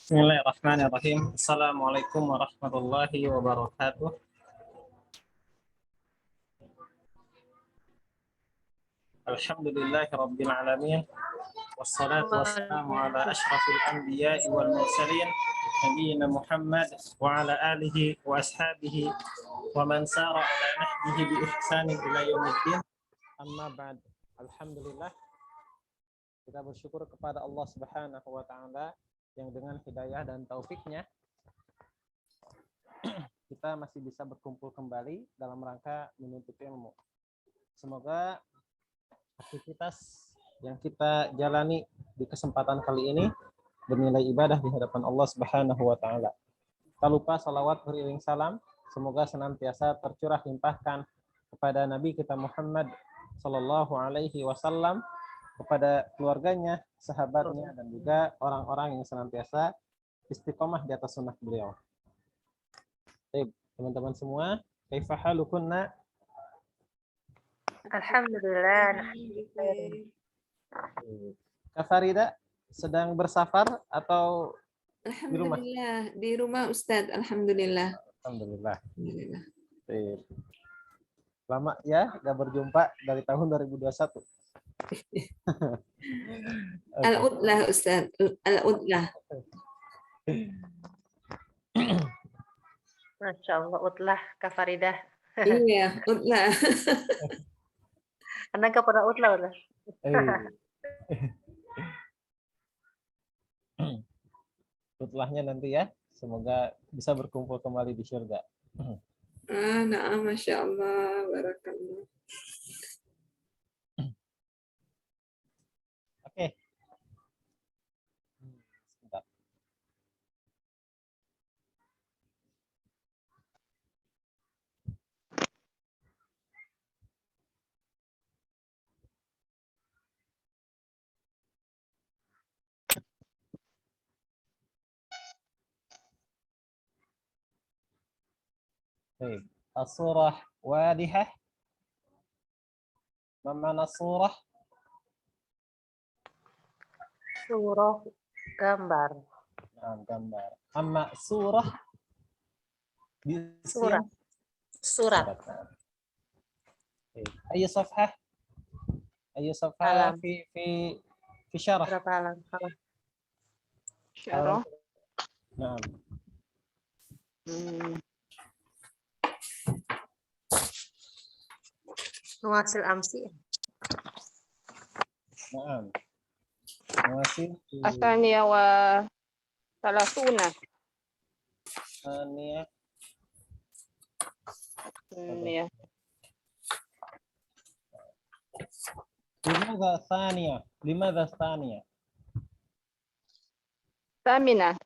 Bismillahirrahmanirrahim. Assalamualaikum warahmatullahi wabarakatuh. Alhamdulillahi rabbil alamin. Wassalatu wassalamu ala asyrafil anbiya'i wal mursalin nabiyyina Muhammad wa ala alihi wa ashabihi wa man sara ala nahjihi bi ihsanin ila yaumiddin. Amma ba'd. Alhamdulillah, kita bersyukur kepada Allah Subhanahu wa taala yang dengan hidayah dan taufiknya kita masih bisa berkumpul kembali dalam rangka menuntut ilmu. Semoga aktivitas yang kita jalani di kesempatan kali ini bernilai ibadah di hadapan Allah Subhanahu wa taala. Tak lupa salawat beriring salam semoga senantiasa tercurah limpahkan kepada Nabi kita Muhammad sallallahu alaihi wasallam, kepada keluarganya, sahabatnya, dan juga orang-orang yang senantiasa istiqomah di atas sunnah beliau. Baik, teman-teman semua, kaifa halukunna? Alhamdulillah. Kak Farida sedang bersafar atau di rumah? Alhamdulillah, di rumah Ustadz. Alhamdulillah. Alhamdulillah. Alhamdulillah. Baik. Lama ya gak berjumpa dari tahun 2021. Al-udlah Ustaz, al-udlah. Masya Allah, utlah Kak Faridah. Iya, udlah. Anda nggak pernah utlah, udah. Utlahnya nanti ya, semoga bisa berkumpul kembali di surga. Nah, Masya Allah, barakallah. Oke. Sebentar. Baik. As-surah wadihah. Ma mana surah? Surah gambar. Nah, gambar. Amma surah Surat. Surat. Ayo safhah? Ayo safhah Alam. fi syarah. Berapa alam? Syarah. Nah. Nuasil amsi. Nah. Masih Asania wa salasuna. Ania. Ya. Limadha thaniya? Samina.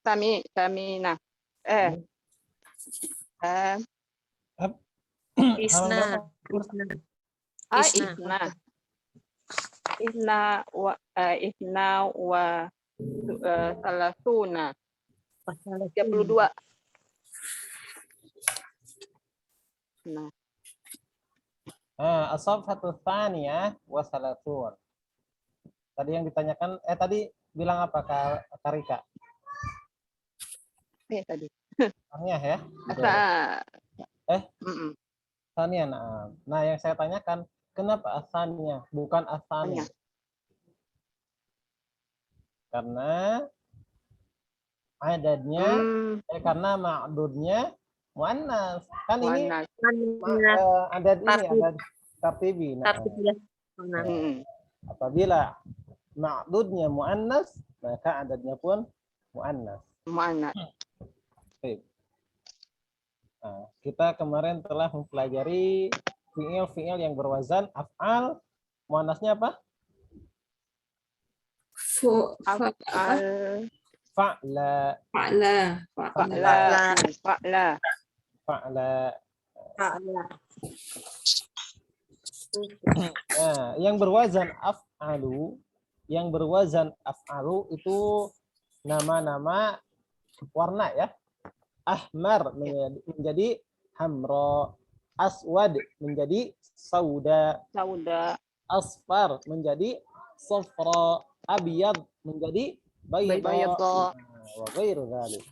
Isna. Isna wa salasuna. 32. Nah. As-safhatu tsaniyah wa salatun. Tadi yang ditanyakan, tadi bilang apa Kak Karika? Tadi. Tsaniyah ya? Tsaniyah, nah yang saya tanyakan, kenapa asannya bukan asani? Karena adadnya, karena ma'dudnya muannas. Kan ini adad ini, adad tartibi. Apabila ma'dudnya muannas, maka adadnya pun muannas. Nah, kita kemarin telah mempelajari fi'il yang berwazan af'al. Muannasnya apa? Fa'la. Nah, yang berwazan af'alu itu nama-nama warna ya. Ahmar menjadi hamra, aswad menjadi sauda, asfar menjadi safra, abyad menjadi bayda. wa ghairu dzalik.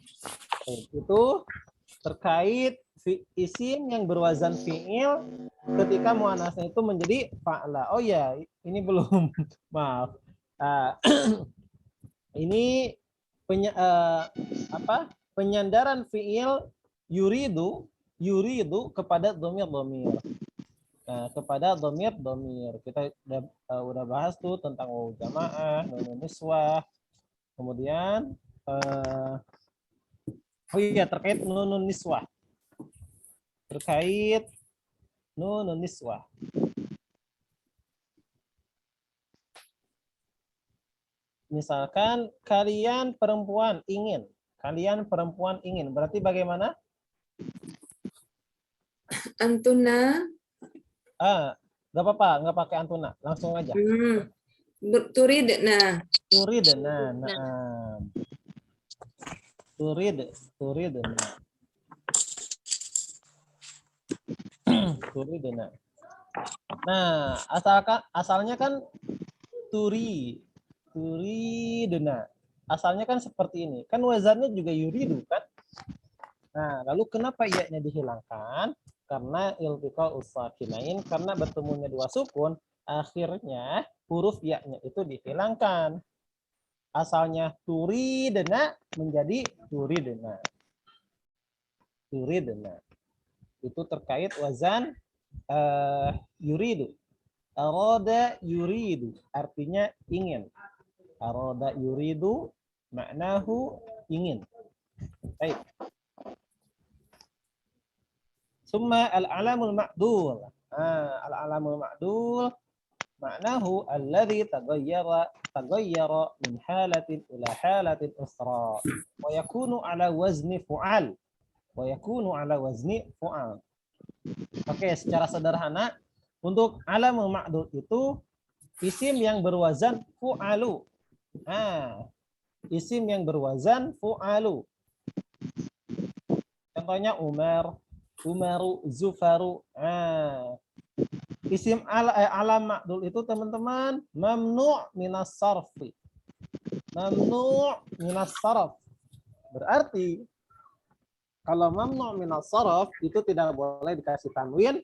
Itu terkait isim yang berwazan fi'il ketika muannasnya itu menjadi fa'la. Oh ya, ini belum. Maaf. Ini penyandaran fi'il yuridu kepada dhamir. Nah, kepada dhamir. Kita udah bahas tuh tentang wawu jamaah, nun niswah. Kemudian terkait nun niswah. Terkait nun niswah. Misalkan kalian perempuan ingin. Berarti bagaimana? Antuna. Nggak apa-apa, nggak pakai antuna, langsung aja. Turidna. Turidna. Nah, asalnya kan turidna. Asalnya kan seperti ini. Kan wazannya juga yuridu kan? Nah, lalu kenapa ya-nya dihilangkan? Karena iltiqa usakinain, karena bertemunya dua sukun, akhirnya huruf ya-nya itu dihilangkan. Asalnya turidna menjadi turidna. Itu terkait wazan yuridu. Arada yuridu artinya ingin. Arada yuridu maknahu ingin. Baik. Summa al-alamul ma'dul. Al-alamul ma'dul maknahu alladhi tagayyara min halatin ila halatin ukhra wa yakunu ala wazni fu'al. Oke, secara sederhana untuk alamul ma'dul itu isim yang berwazan fu'alu. Isim yang berwazan fu'alu. Contohnya Umar, Umaru, Zufaru. Isim alam ma'dul itu teman-teman mamnu' minas sarfi. Mamnu' minas sarf. Berarti kalau mamnu' minas sarf itu tidak boleh dikasih tanwin,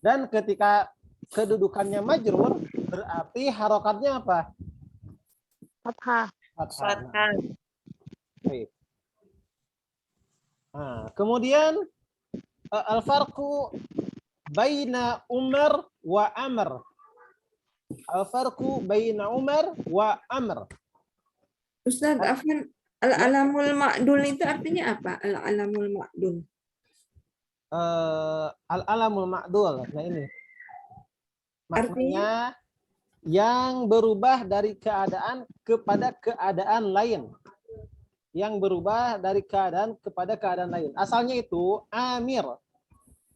dan ketika kedudukannya majrur berarti harokatnya apa? Fathah. Baik. Kemudian al-farqu baina Umar wa Amr. Al-farqu baina Umar wa Amr. Ustaz, afwan, al-alamul ma'dul itu artinya apa? Al-alamul ma'dul. Al-alamul ma'dul. Nah ini. Maknanya yang berubah dari keadaan kepada keadaan lain. Yang berubah dari keadaan kepada keadaan lain. Asalnya itu Amir.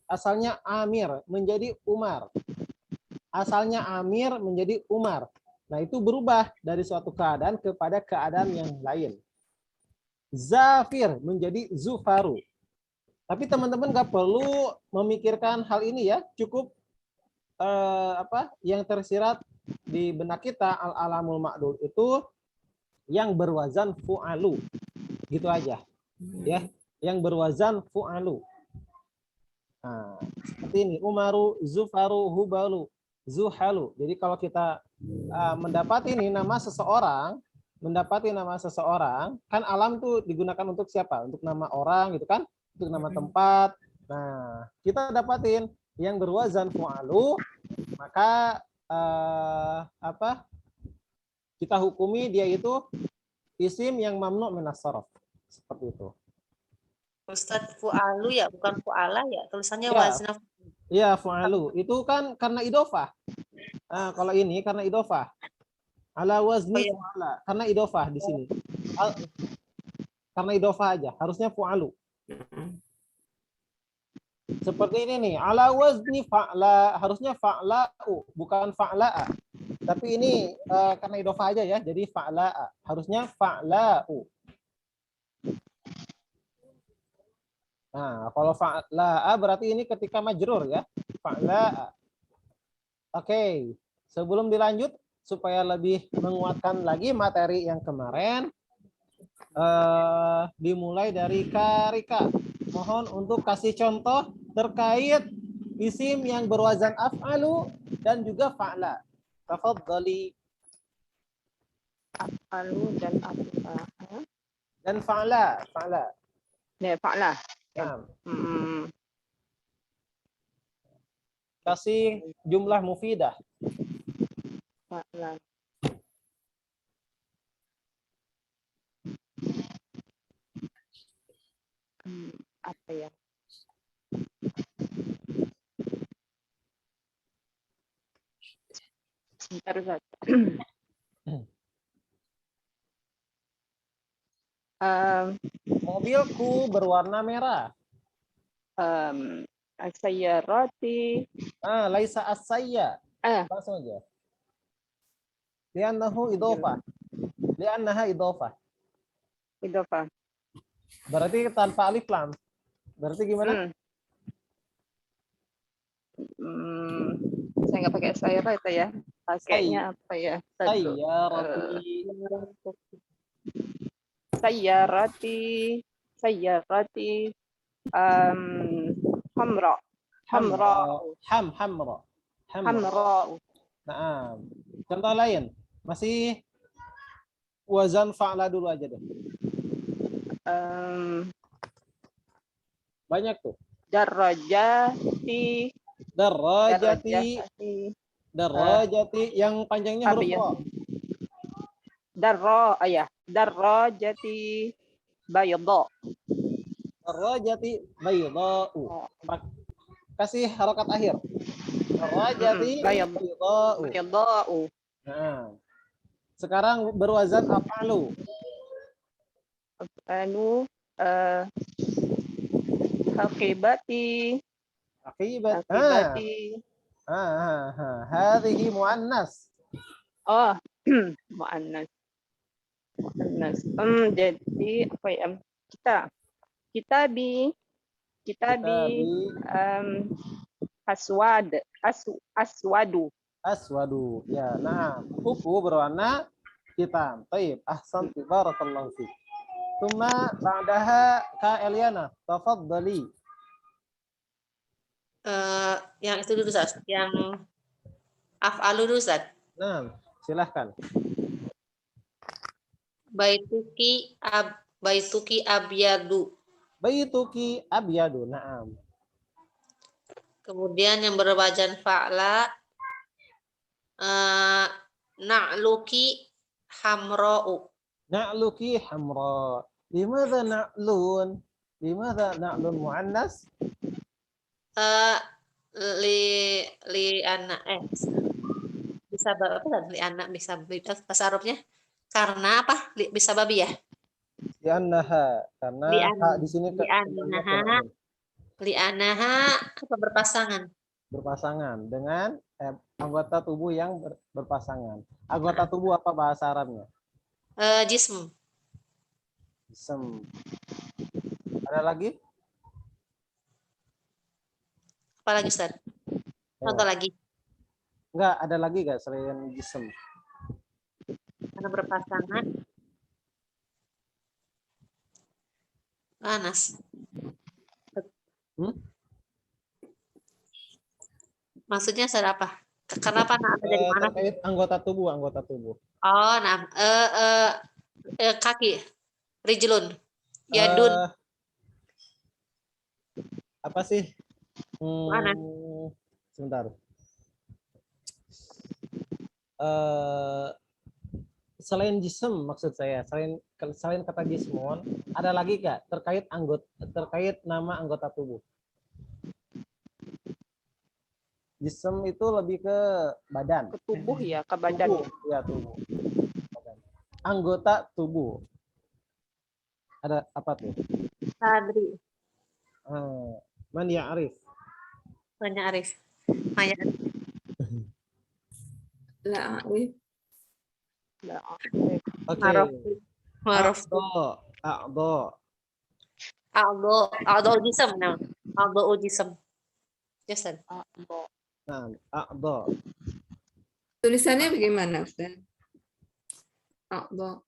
Asalnya Amir menjadi Umar. Asalnya Amir menjadi Umar. Nah, itu berubah dari suatu keadaan kepada keadaan yang lain. Zafir menjadi Zufaru. Tapi teman-teman nggak perlu memikirkan hal ini ya. Cukup yang tersirat di benak kita al-alamul ma'dul itu yang berwazan fu'alu. Gitu aja. Ya, yang berwazan fu'alu. Nah, seperti ini Umaru, Zufaru, Hubalu, Zuhalu. Jadi kalau kita mendapati nama seseorang, kan alam tuh digunakan untuk siapa? Untuk nama orang gitu kan? Untuk nama tempat. Nah, kita dapatin yang berwazan fu'alu, maka kita hukumi dia itu isim yang mamnu' minas sarf. Seperti itu. Ustadz fu'alu ya, bukan fu'ala ya. Tulisannya Ya. wazna. Iya, fu'alu. Itu kan karena idofah. Kalau ini karena idofah. Ala wazni fu'ala. Karena idofah di sini. Karena idofah aja. Harusnya fu'alu. Seperti ini nih. Ala wazni fa'la. Harusnya fa'la'u. Bukan fa'la'a. Tapi ini karena idofah aja ya. Jadi fa'la'a. Harusnya fa'la'u. Nah, kalau fa'la'a berarti ini ketika majrur ya. Fa'la'a. Oke. Sebelum dilanjut, supaya lebih menguatkan lagi materi yang kemarin, Dimulai dari Karika. Mohon untuk kasih contoh terkait isim yang berwazan af'alu dan juga fa'la. Tafadhali. Alu dan apa? Dan fa'la. Fa'la. Ya, fa'la. Nah, Hmm. kasih jumlah mufidah. Fa'la. Apa ya? Sebentar, Ustaz. Mobilku berwarna merah. As-sayyarati. Laisa as-sayya. Ah, Langsung aja. Li'annahu idhofah. Li'annaha idhofah. idhofah. Berarti tanpa alif lam. Berarti gimana? Saya nggak pakai sayyarat ya. Pakainya apa ya? Sayyarati. Sayyarati. Sayyarati. Hamra. Hamra. Hamra. Hamra. Nah, contoh lain. Masih wazan fa'la dulu aja deh. Banyak tuh. Darajati. Darajati. Darajati. Yang panjangnya huruf ya? ro. Darajati bayda. Darajati bayda'u. Kasih harokat akhir. Darajati bayda'u. Bayda'u. Nah, sekarang berwazan af'alu. Anu Akibati. Hadhihi muannas. Oh, muannas. Muannas. Jadi apa ya? Kitabi aswadu. Aswadu. Ya, nah, buku berwarna hitam. Baik, ahsanti barakallahu fiik. Tsumma ba'daha Ka Eliana, tafadhali. Yang itu dulu, Ustaz. Yang af'alu dulu, Ustaz. Nah, silahkan. Baituki abyadu. Baituki abyadu. Naam. Kemudian yang berwazan fa'la na'luki hamra'u. Na'luki hamra. Limadha na'lun? Limadha na'lun muannas? Li anak bisa apa kan li anak bisa bahasa Arabnya karena apa bisa babi ya Li'annaha. Karena di sini li'anaha apa berpasangan dengan anggota tubuh yang berpasangan. Anggota tubuh apa bahasa Arabnya? Jism. Ada lagi? Apa lagi, Ustaz? Contoh lagi. Enggak, ada lagi enggak selain jism? Karena berpasangan. Panas. Maksudnya Ustaz apa? Kenapa ada jadi panas? Terkait anggota tubuh. Oh, nah, kaki, rijlun, yadun. Apa sih? Mana? Sebentar. Selain jism maksud saya, selain kata jismon, ada lagi nggak terkait nama anggota tubuh? Jism itu lebih ke badan. Ke tubuh ya, ke badan. Tubuh. Badan. Anggota tubuh. Ada apa tuh? Sadri. Man ya'rif. Man ya'rif. Maya. La a'rif. Oke. Maruf. A'do jism. Nah, a'do jism. Jasan. Nah, a'do. Tulisannya bagaimana, Ustaz? A'dha.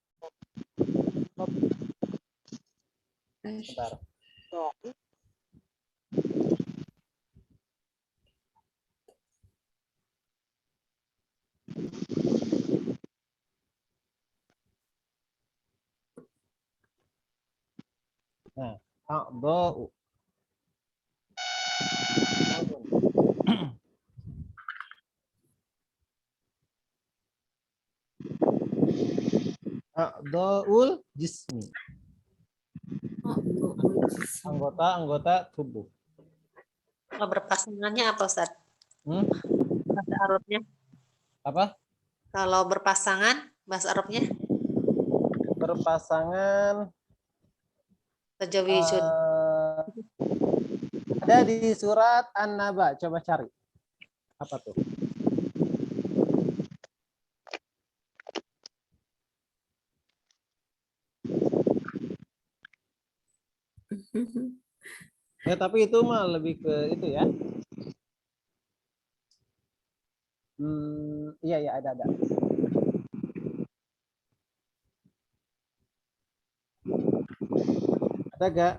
Bentar. Nah, a'dha'u. A'dha'ul jismi. Anggota-anggota tubuh. Kalau berpasangannya apa Ustaz? Hmm? Bahasa Arabnya. Apa? Kalau berpasangan bahasa Arabnya Berpasangan tajawijun. ada di surat An-Naba. Coba cari. Apa tuh? Ya, tapi itu mah lebih ke itu ya. Iya, ya, ada. Ada gak?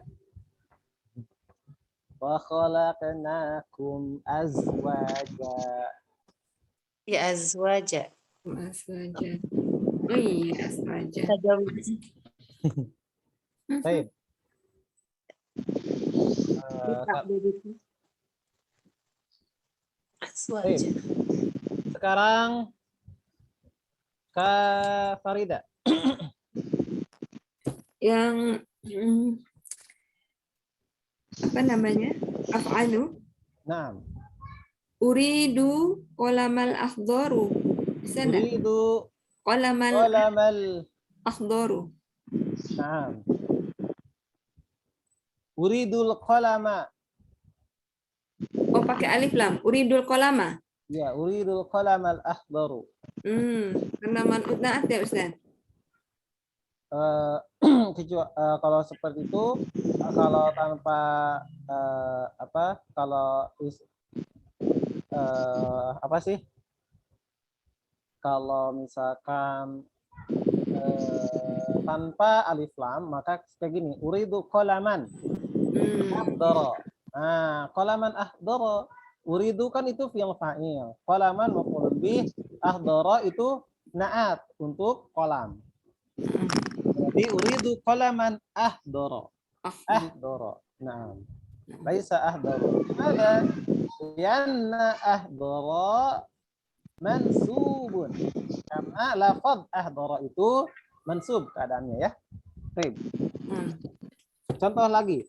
Wa khalaqnakum azwaja. Ya azwaja. Aswaja. Oh iya, aswaja. Tajawid. Baik. Azwaja. Sekarang Kak Farida. Yang apa namanya? Af'alu. Nah, Uridu qolamal akhdaru. Bisa enggak? uridu Qolamal qalamal. akhdaru. Nah. Uridul qalama. Oh, pakai alif lam. Uridul qolama. Ya, uridul qalamal akhdaru. Karena man'ut na'at ya Ustaz. Kalau seperti itu, kalau tanpa apa sih? Kalau misalkan tanpa alif lam, maka kayak gini, uridu qalaman ahdara. Nah, qalaman ahdara, uridu kan itu fi'il fa'il, qalaman maf'ul bih, ahdara itu na'at untuk qalam. Jadi uridu qalaman ahdara. Ahdara. Nah, laisa ahdara. Ada lianna ahdara mansubun. Karena lafaz ahdara itu mansub keadaannya ya. Baik. Contoh lagi.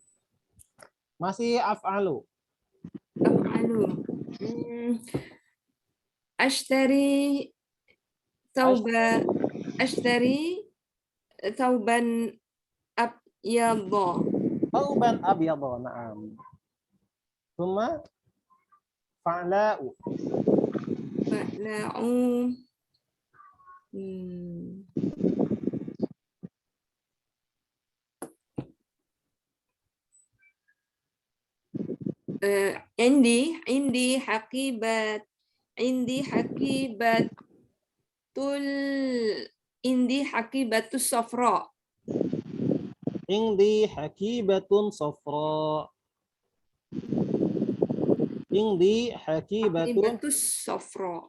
Masih af'alu. Af'alu. Ashtari tauban abyadha. Tauban abyadha. Na'am. Tsumma fa'la'u. Fa'la'u. Indi haqibatul indi haqibatus safra. Indi hakibatun safra. Indi hakibatun Haqibatus safra.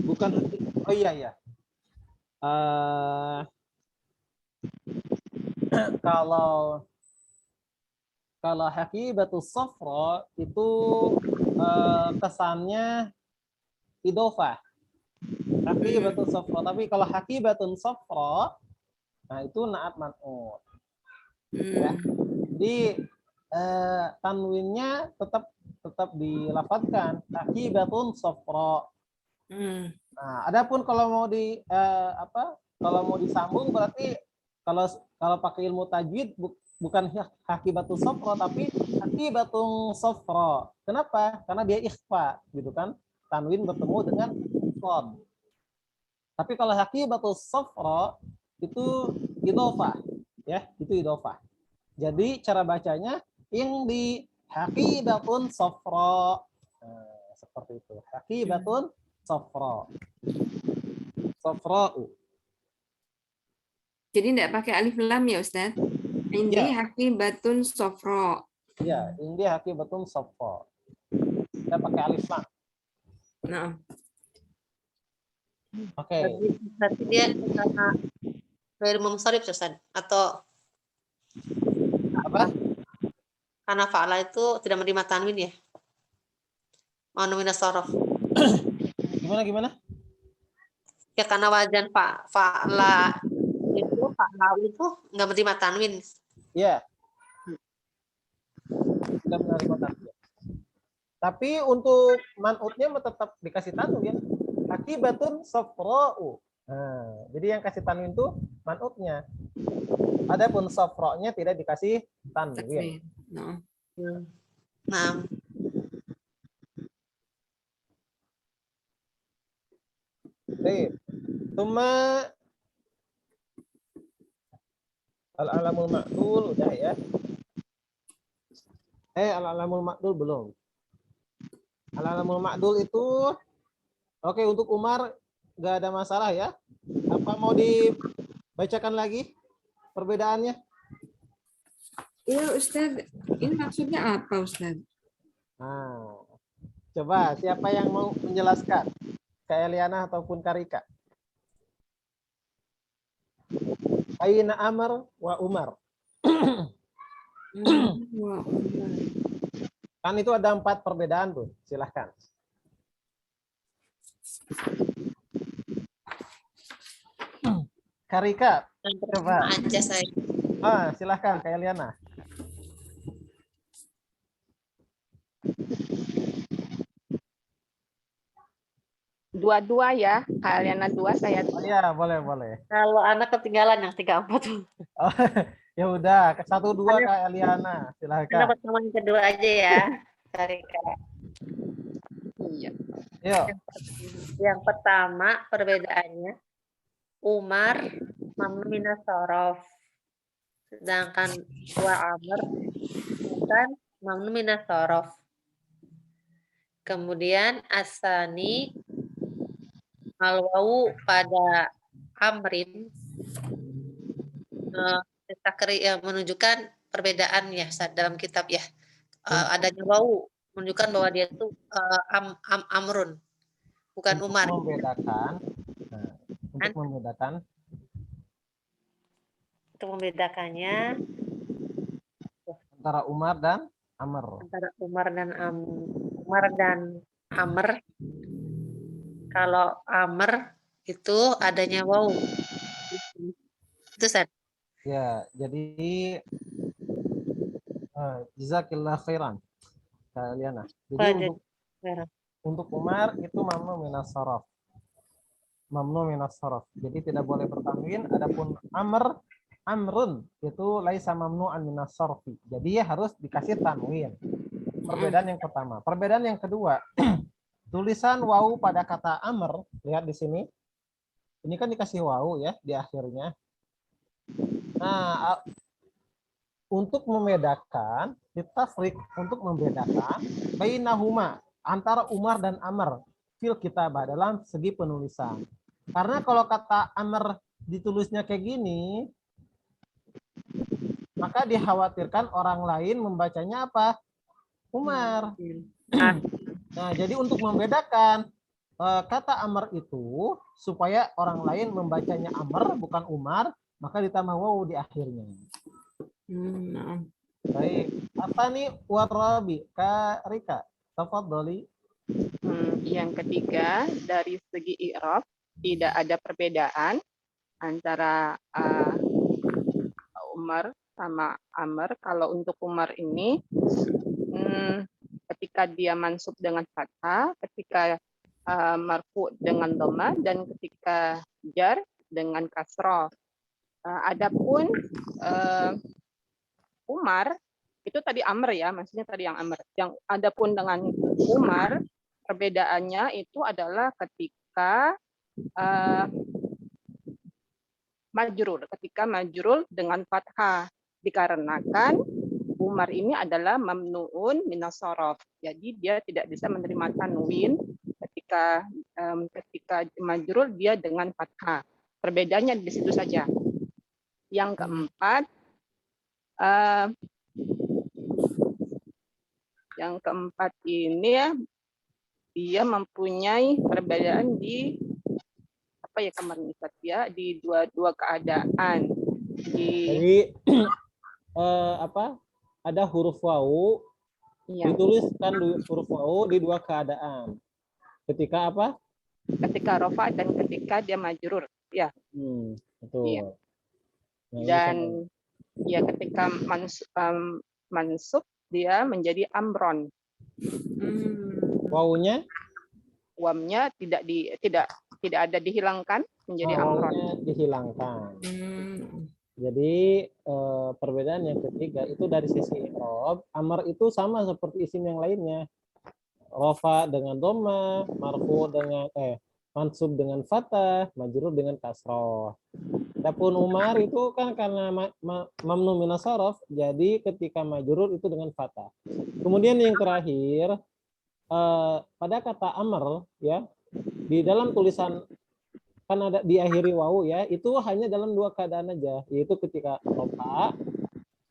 Bukan. Oh iya. Kalau hakibatus safra itu kesannya idofah. Hakibatus safra. Tapi kalau hakibatun safra, nah itu naat man'ut. Ya. Jadi tanwinnya tetap dilafadzkan hakibatun safra. Nah, adapun kalau mau kalau mau disambung berarti kalau pakai ilmu tajwid bukan hakibatun safra tapi hakibatun safra. Kenapa? Karena dia ikhfa gitu kan. Tanwin bertemu dengan shad. Tapi kalau hakibatun safra itu idofah ya, itu idofah. Jadi cara bacanya yang di hakibatun safra. Seperti itu. Hakibatun safra. Safra'u. Jadi tidak pakai alif lam ya Ustaz? Indi Ya. haqibatun sofro. Ya, indi haqibatun saffa. Kita pakai alif lam. Nah, Oke. Berarti dia karena dari mensharif Ustaz, atau Apa? karena fa'ala itu tidak menerima tanwin ya. Manu minas sorof. Gimana? Ya karena wajan fa'ala itu nggak menerima tanwin. Ya. Tidak menerima tanwin. Tapi untuk man'utnya tetap dikasih tanwin. Haqibatun safra'u. Nah, jadi yang kasih tanwin itu man'utnya. Adapun safra'nya tidak dikasih tanwin. takbir. Nah. Nah, Baik. Tuma al-alamul ma'dul udah ya. Al-alamul ma'dul belum. Al-alamul ma'dul itu oke, untuk Umar nggak ada masalah ya. Apa mau dibacakan lagi perbedaannya? Iya Ustaz, ini maksudnya apa Ustaz? Nah, coba siapa yang mau menjelaskan? Kak Eliana ataupun Karika? Aina Amr wa Umar. Wah, Kan itu ada 4 perbedaan tuh. Silahkan. Karika, yang coba. pertama aja saya. Silahkan Kak Eliana. Dua-dua ya, kalian dua, saya Oh iya, boleh. Kalau anak ketinggalan yang 34. Oh, ya udah, 1-2 Kak Eliana. Anak Silahkan. pertama yang kedua aja ya. Karika. Iya. Yuk. Yang pertama perbedaannya Umar mamnu minas sorof, sedangkan wa Amr bukan mamnu minas sorof. Kemudian asani al-wawu pada Amrin menunjukkan perbedaan ya dalam kitab ya. Adanya wawu menunjukkan bahwa dia itu Amrun, bukan Untuk Umar. membedakan. Untuk membedakannya Antara Umar dan Amr. antara Umar dan Amr. Kalau Amr itu adanya wawu. Itu San. Ya, jadi jazakillah khairan Kak Eliana. Jadi untuk Umar itu mamnu minas sharaf. Mamnu minas sharaf. Jadi tidak boleh bertanwin. Adapun Amrun itu laisa mamnu'an minas sharfi. Jadi harus dikasih tanwin. Perbedaan yang pertama. Perbedaan yang kedua, tulisan wawu pada kata Amr, lihat di sini. Ini kan dikasih wawu ya di akhirnya. Nah, untuk membedakan, ditafrik untuk membedakan bainahuma antara Umar dan Amr fil kitabah dalam segi penulisan. Karena kalau kata Amr ditulisnya kayak gini, maka dikhawatirkan orang lain membacanya apa? Umar. Nah, jadi untuk membedakan kata Amr itu supaya orang lain membacanya Amr bukan Umar, maka ditambah wawu di akhirnya. Baik. Apa nih warabi Kak Rika? Tafadhali. Yang ketiga, dari segi i'rab tidak ada perbedaan antara Umar sama Amr. Kalau untuk Umar ini ketika dia mansub dengan fathah, ketika marfu dengan dhamma, dan ketika jar dengan kasroh. Adapun Umar itu tadi Amr ya, maksudnya tadi yang Amr. Yang adapun dengan Umar perbedaannya itu adalah ketika majrur dengan fathah, dikarenakan Umar ini adalah mamnuun minas sorof. Jadi dia tidak bisa menerima tanwin ketika majrur dia dengan fathah. Perbedaannya di situ saja. Yang keempat, ini ya, dia mempunyai perbedaan di apa ya kemarin Ustaz ya, di dua keadaan. Jadi apa? Ada huruf wawu, Iya, dituliskan huruf wawu di dua keadaan. Ketika apa? ketika rofa dan ketika dia majrur. Ya, Betul. Iya. Nah, ini dan contoh. ya ketika mansub dia menjadi amron. Wawunya Wamnya tidak ada dihilangkan menjadi amron. wawunya dihilangkan. Jadi perbedaan yang ketiga itu dari sisi i'rab, amar itu sama seperti isim yang lainnya. Rafa dengan dhamma, marfu dengan mansub dengan fathah, majrur dengan kasroh. Adapun Umar itu kan karena mamnu minas sharaf, jadi ketika majrur itu dengan fathah. Kemudian yang terakhir pada kata amr ya, di dalam tulisan kan ada diakhiri wawu ya, itu hanya dalam dua keadaan aja, yaitu ketika rofa,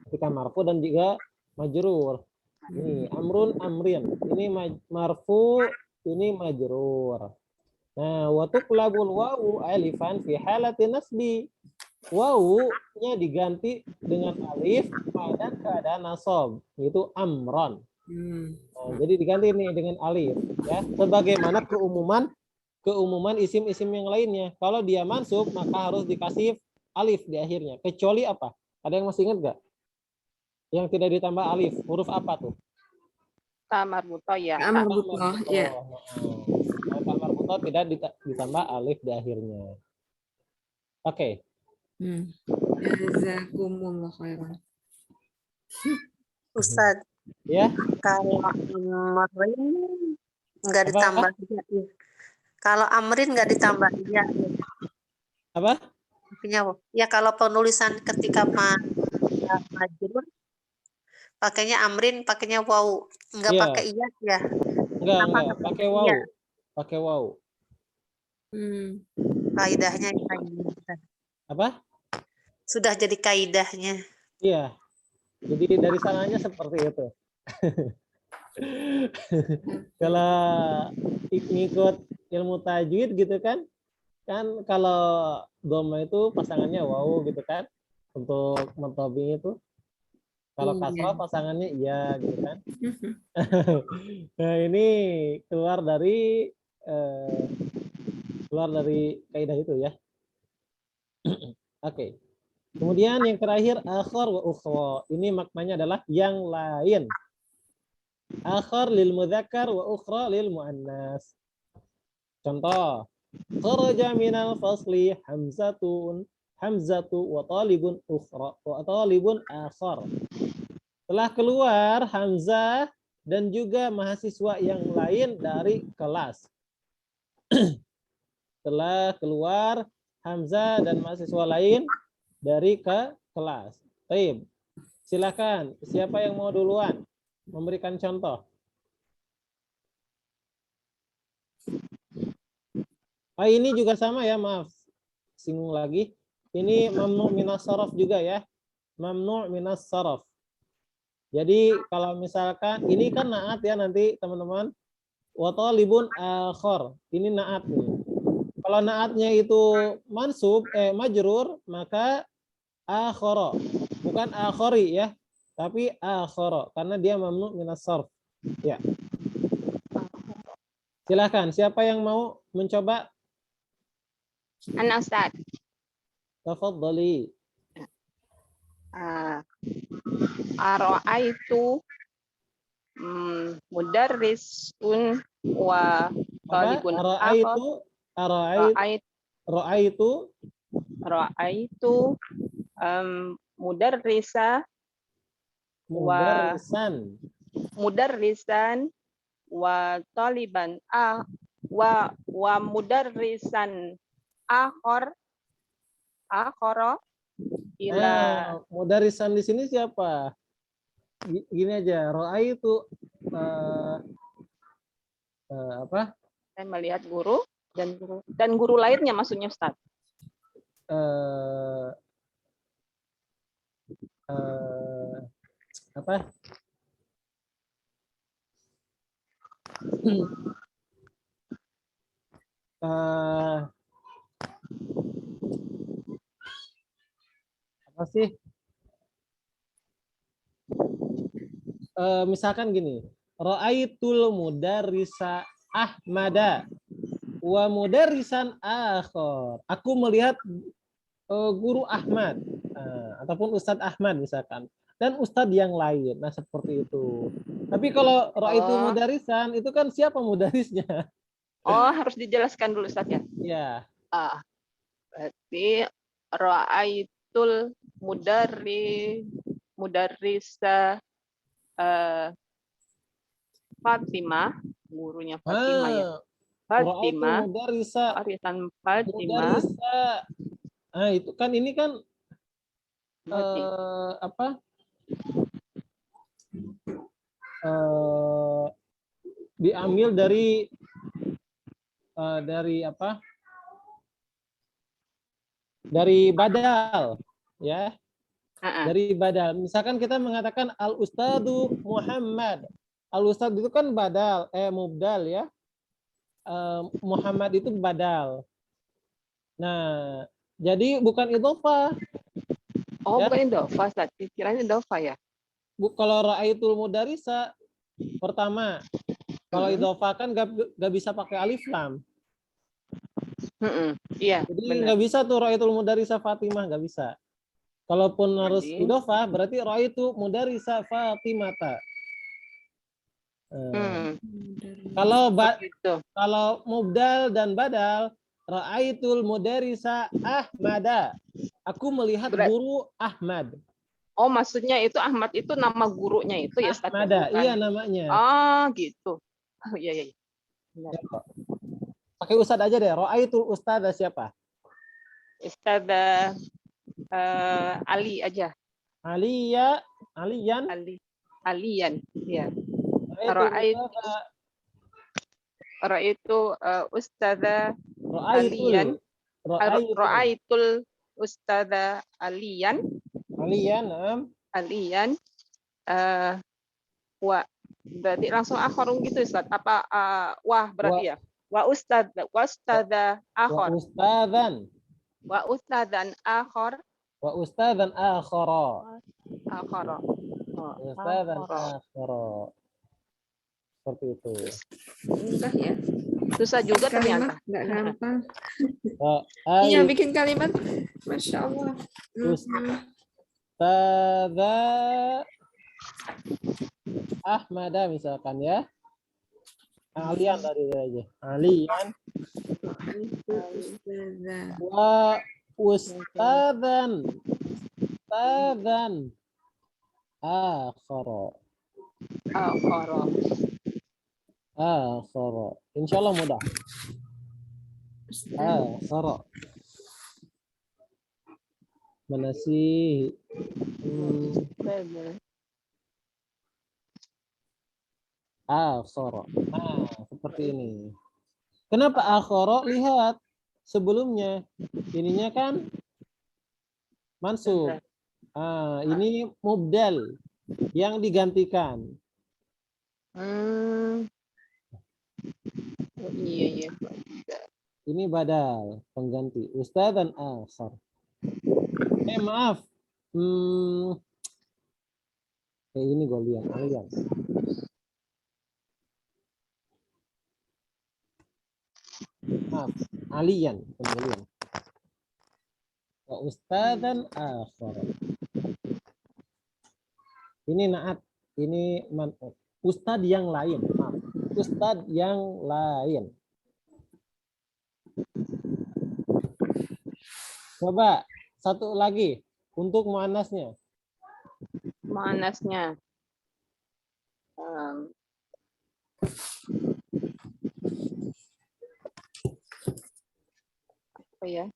ketika marfu dan juga majrur. Ini amrun amrin, ini marfu, ini majrur. Nah, wa tuqlabul wawu alifan fi halati nasbi. Wawu-nya diganti dengan alif pada keadaan nasab, yaitu amron. Nah, jadi diganti nih dengan alif ya, sebagaimana keumuman isim-isim yang lainnya. Kalau dia mansub maka harus dikasih alif di akhirnya. Kecuali apa? Ada yang masih ingat nggak? Yang tidak ditambah alif, huruf apa tuh? Ta marbutoh ya. Amar butoh, ya. Ta marbutoh tidak ditambah alif di akhirnya. Oke. Jazakumullah khairan. Ustaz, Ya. kalau amrin nggak ditambah ya. Kalau amrin nggak ditambah ya. Apa? Ya kalau penulisan ketika majrur pakainya amrin, pakainya wawu, nggak pakai iya ya. Enggak, pakai wawu. Iya. Pakai wawu. Kaidahnya Apa? Sudah jadi kaidahnya. Iya. Jadi dari sananya seperti itu. Kalau ngikut ilmu tajwid gitu kan kalau dhamma itu pasangannya wawu gitu kan, untuk mentobing itu. Kalau kasrah pasangannya iya gitu kan. Nah, ini keluar dari kaidah itu ya. Oke. Kemudian yang terakhir akhar wa ukhra. Ini maknanya adalah yang lain. Akhar lil mudzakkar wa ukhra lil muannas. Contoh, kharaja minal fasli hamzatu wa talibun ukhra wa talibun akhar. Telah keluar Hamzah dan juga mahasiswa yang lain dari kelas. Telah keluar Hamzah dan mahasiswa lain dari kelas. Baik. Silakan, siapa yang mau duluan memberikan contoh? Ini juga sama ya, maaf. Singgung lagi. Ini mamnu minas sharaf juga ya. Mamnu minas sharaf. Jadi kalau misalkan ini kan naat ya nanti teman-teman. Wa talibun akhar. Ini naat nih. Kalau naatnya itu mansub majrur maka akhara. Bukan akhari ya, tapi akhara karena dia mamnu minas sharaf. Ya. Silakan, siapa yang mau mencoba? Ana Ustaz. Tafadhali. Ara'aitu mudarrisun wa talibun akhar. Ra'aitu mudarrisan wa taliban wa mudarrisan akhara ila. Mudarisan di sini siapa? Gini aja, ro'ai itu apa? Saya melihat guru dan guru lainnya maksudnya Ustaz. eh, apa? Eh, apa sih? Misalkan gini, ra'aitul mudarrisa Ahmada wa mudarrisan akhar. Aku melihat guru Ahmad ataupun Ustadz Ahmad misalkan dan Ustadz yang lain. Nah, seperti itu. Tapi kalau ra'aitul Oh, mudarrisan itu kan siapa mudarisnya? harus dijelaskan dulu Ustaz ya. Ya, Ah, berarti ra'aitul mudarrisa Fatimah, gurunya Fatimah ya. ra'aitul Fatimah, mudarrisa arisan Fatimah, mudarrisa. Itu kan ini kan berarti. apa? eh, Diambil dari apa? Dari badal, ya. Dari badal. Misalkan kita mengatakan al ustadu Muhammad. Al ustad itu kan badal, mubdal ya. Muhammad itu badal. Nah, jadi bukan idhofah. Oh, Ya. bukan idhofah, Ustaz. Kiranya idhofah ya. Kalau ra'aitul mudarisa pertama, kalau idhofah kan gak bisa pakai alif lam. Iya, Jadi benar. nggak bisa tuh ra'aitul mudarisa Fatimah, nggak bisa. Kalaupun harus Jadi, idhofah berarti ra'aitu mudarisa Fatimata. Kalau gitu. kalau mubdal dan badal, ra'aitul mudarisa Ahmada. Aku melihat guru Ahmad. Oh, maksudnya itu Ahmad itu nama gurunya itu ya, Ustaz? Ahmada, Bukan. iya namanya. Oh, gitu. Oh, iya, iya. Benar. Pakai ustad aja deh. Ra'aitul ustadz siapa? Ustaz Ali aja. Aliyan. Alian, ya. Ra'aitul Ustadz Alian. Ra'aitul Ustadz Alian. Alian. Wa berarti langsung akharung gitu Ustaz. Apa wah berarti ya? Wa ustadza akhar. Wa ustadzan akhar. Ustadzan akhara. Akhara. Ustadzan akhara. Seperti itu. Mudah ya. Susah juga ternyata. Kalimat nggak gampang. Iya, bikin kalimat. Masya Allah. Ustadza Ahmada misalkan ya. Alian tadi aja. Alian. Wa ustadzan. Ustadzan akhara. Akhara. Insyaallah mudah. Akhara. Mana sih? Akhara. Seperti ini. Kenapa akhara? Lihat sebelumnya. Ininya kan mansub. Ini mubdal yang digantikan. Iya. Ini badal pengganti. Ustadzan akhar. Maaf. Ini Golian. Alian. Maaf. Alian. Kemudian. Ustadzan akhar. Ini naat. Ini ustadz yang lain. Maaf. Ustadz yang lain. Coba satu lagi untuk muannasnya. Muannasnya. Apa ya?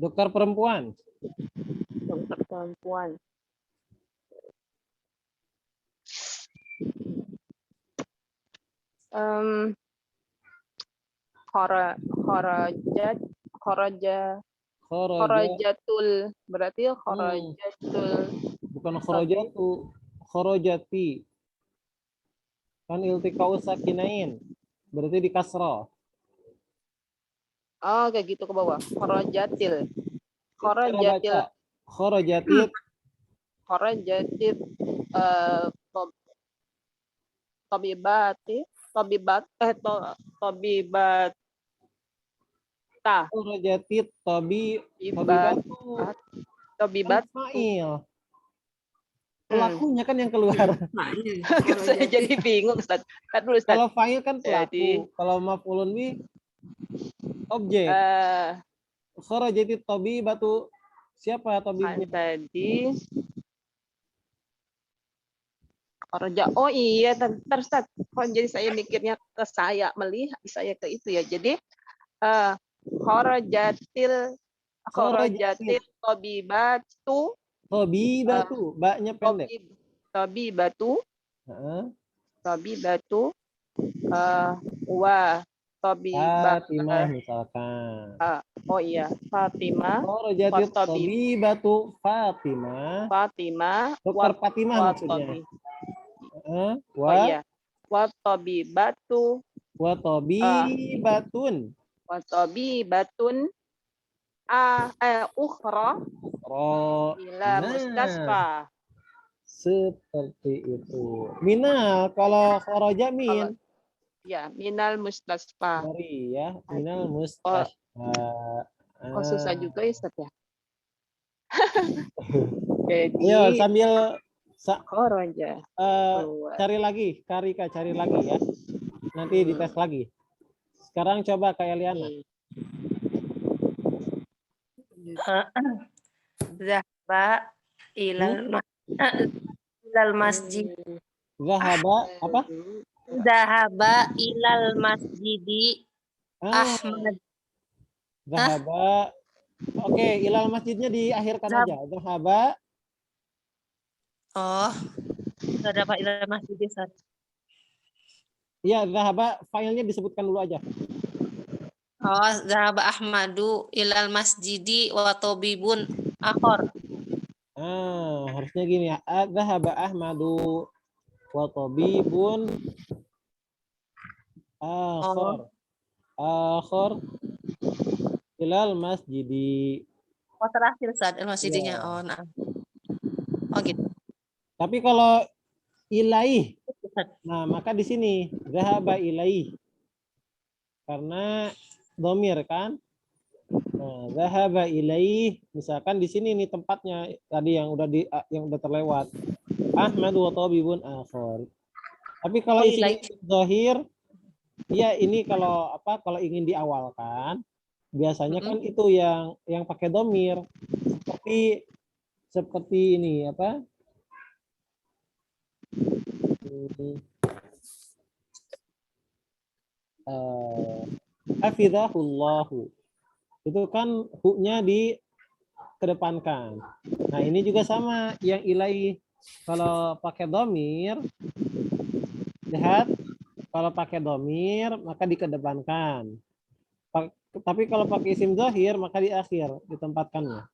Dokter perempuan. Dokter perempuan. Kharaja Kharajatul. Berarti kharajatul. Bukan kharajatu, kharajati. Kan iltiqa'u sakinain. Berarti di kasrah. Oh, kayak gitu ke bawah. Kharajatil. Cara Kharajatil. baca. Kharajatit. Kharajatil. Tabibati. Tabibat. Kharajatit Ibat. tabibatu. Tabibat. Fa'il. Pelakunya kan yang keluar. Saya jadi bingung, Ustaz. Kan dulu, Ustaz. Kalau fa'il kan Jadi, pelaku. Kalau maf'ulun bih objek. Kharajatit tabibatu. Siapa tabibnya? tadi kerja. Oh iya, bentar, Ustaz. Kok jadi saya mikirnya ke saya, melihat saya ke itu ya. Jadi kharajatil tabibatu. Tabibatu. Baknya pendek. Tabibatu. Heeh. Tabibatu. Wa Fatimah tabibat. misalkan. Oh iya, Fatimah. Kharajatit tabibatu Fatimah. Fatimah. Dokter Fatimah maksudnya. Oh iya. Wa tabibatu. Wa tabibatun. Wa tabibatun. Ukhra. Ila mustasfa. Seperti itu. Minal kalau kharaja min. Ya, minal mustasfa. Dari ya, minal mustasfa. Susah juga ya, Ustaz ya. Jadi Ayo sambil kharaja. cari lagi, Karika cari lagi ya. Nanti dites lagi. Sekarang coba Kak Eliana. Zahaba ilal masjid. Zahaba apa? Zahaba ilal masjidi Ahmad. Zahaba. Oke, ilal masjidnya diakhirkan aja. Zahaba. Oh, nggak dapat ilal masjidi, Ustaz. Iya, zahaba filenya disebutkan dulu aja. Oh, zahaba Ahmadu ilal masjidi wa tabibun akhor. Harusnya gini ya. Zahaba Ahmadu wa tabibun akhor. Akhor ilal masjidi. Oh, terakhir Ustaz, masjidinya. Ya. Oh, nah. Oh, gitu. Tapi kalau ilaih, nah maka di sini zahaba ilaih. Karena domir kan. Nah, zahaba ilaih, misalkan di sini nih tempatnya tadi yang udah terlewat. Ahmad wa tabibun akhor. Tapi kalau isinya zahir, ya ini kalau ingin diawalkan, biasanya kan itu yang pakai domir. Seperti ini apa? Hafizahullahu. Itu kan hu-nya dikedepankan. Nah, ini juga sama yang ilaih. Kalau pakai domir, lihat, kalau pakai domir maka dikedepankan. Tapi kalau pakai isim zahir maka di akhir ditempatkannya.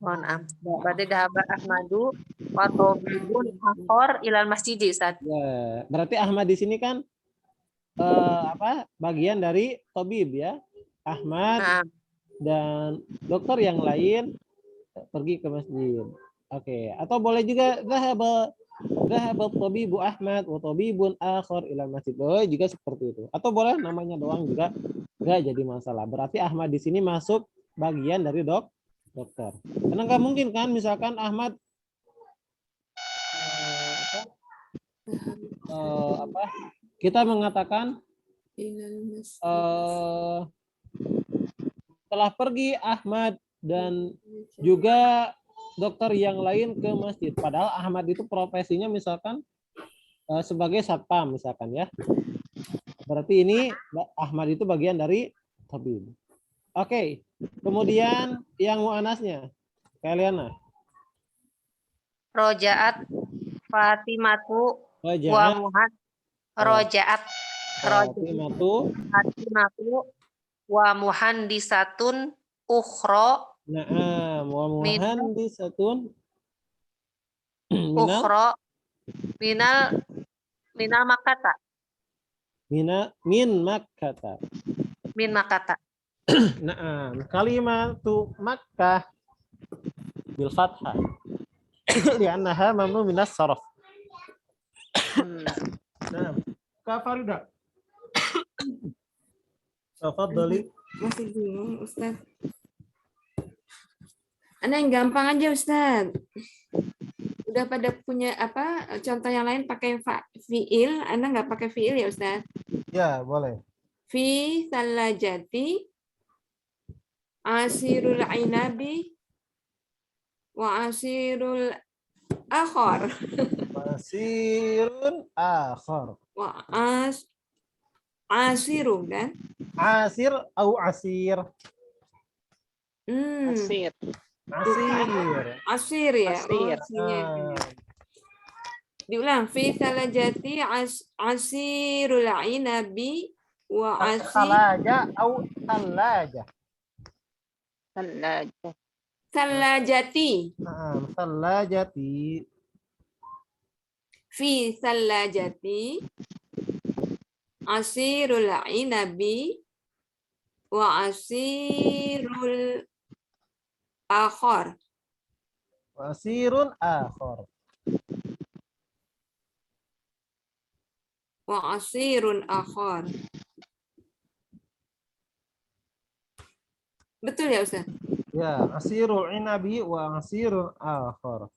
Berarti zahaba Ahmadu wa tabibun akhor ilal masjidi, Ustaz. Ya, berarti Ahmad di sini kan bagian dari tabib ya. Ahmad dan dokter yang lain pergi ke masjid. Oke, atau boleh juga zahaba tabibu Ahmad wa tabibun akhar ila masjid. Boleh juga seperti itu. Atau boleh namanya doang juga enggak jadi masalah. Berarti Ahmad di sini masuk bagian dari dokter. Karena nggak mungkin kan misalkan Ahmad kita mengatakan telah pergi Ahmad dan juga dokter yang lain ke masjid. Padahal Ahmad itu profesinya misalkan sebagai satpam misalkan ya. Berarti ini Ahmad itu bagian dari tabib. Oke. Kemudian yang muannasnya. Kalian Rojaat Fatimatu wa Muhammad. Rojaat Fatimatu wa muhandisatun ukhra Naam, wa Minal muhandisatun minal ukhra minal makata. min Makkah. Min makata. Naam, kalimatu Makkah bil fathah. Li'annaha mamnu minas sarf. Naam. Kak Farida. Tafadhali. Masih bingung, Ustaz. Ana yang gampang aja, Ustaz. Udah pada punya apa? Contoh yang lain pakai fiil, Ana nggak pakai fiil ya, Ustaz. Ya, boleh. Fi salajati asirul inabi wa asirul akhar. Masirun akhar. Wa asiru kan? Asir au asir. Asir. Asir. Asir ya. Asir. Asirnya ini. Diulang. Fi salajati asirul inabi wa asir Salaja au salaja. salajati. Naam, salajati. Fi salajati asirul inabi wa asirul akhar. Asirun akhar. Wa asirun akhar. Betul ya, Ustaz? Ya, asirul inabi wa asirun akhar.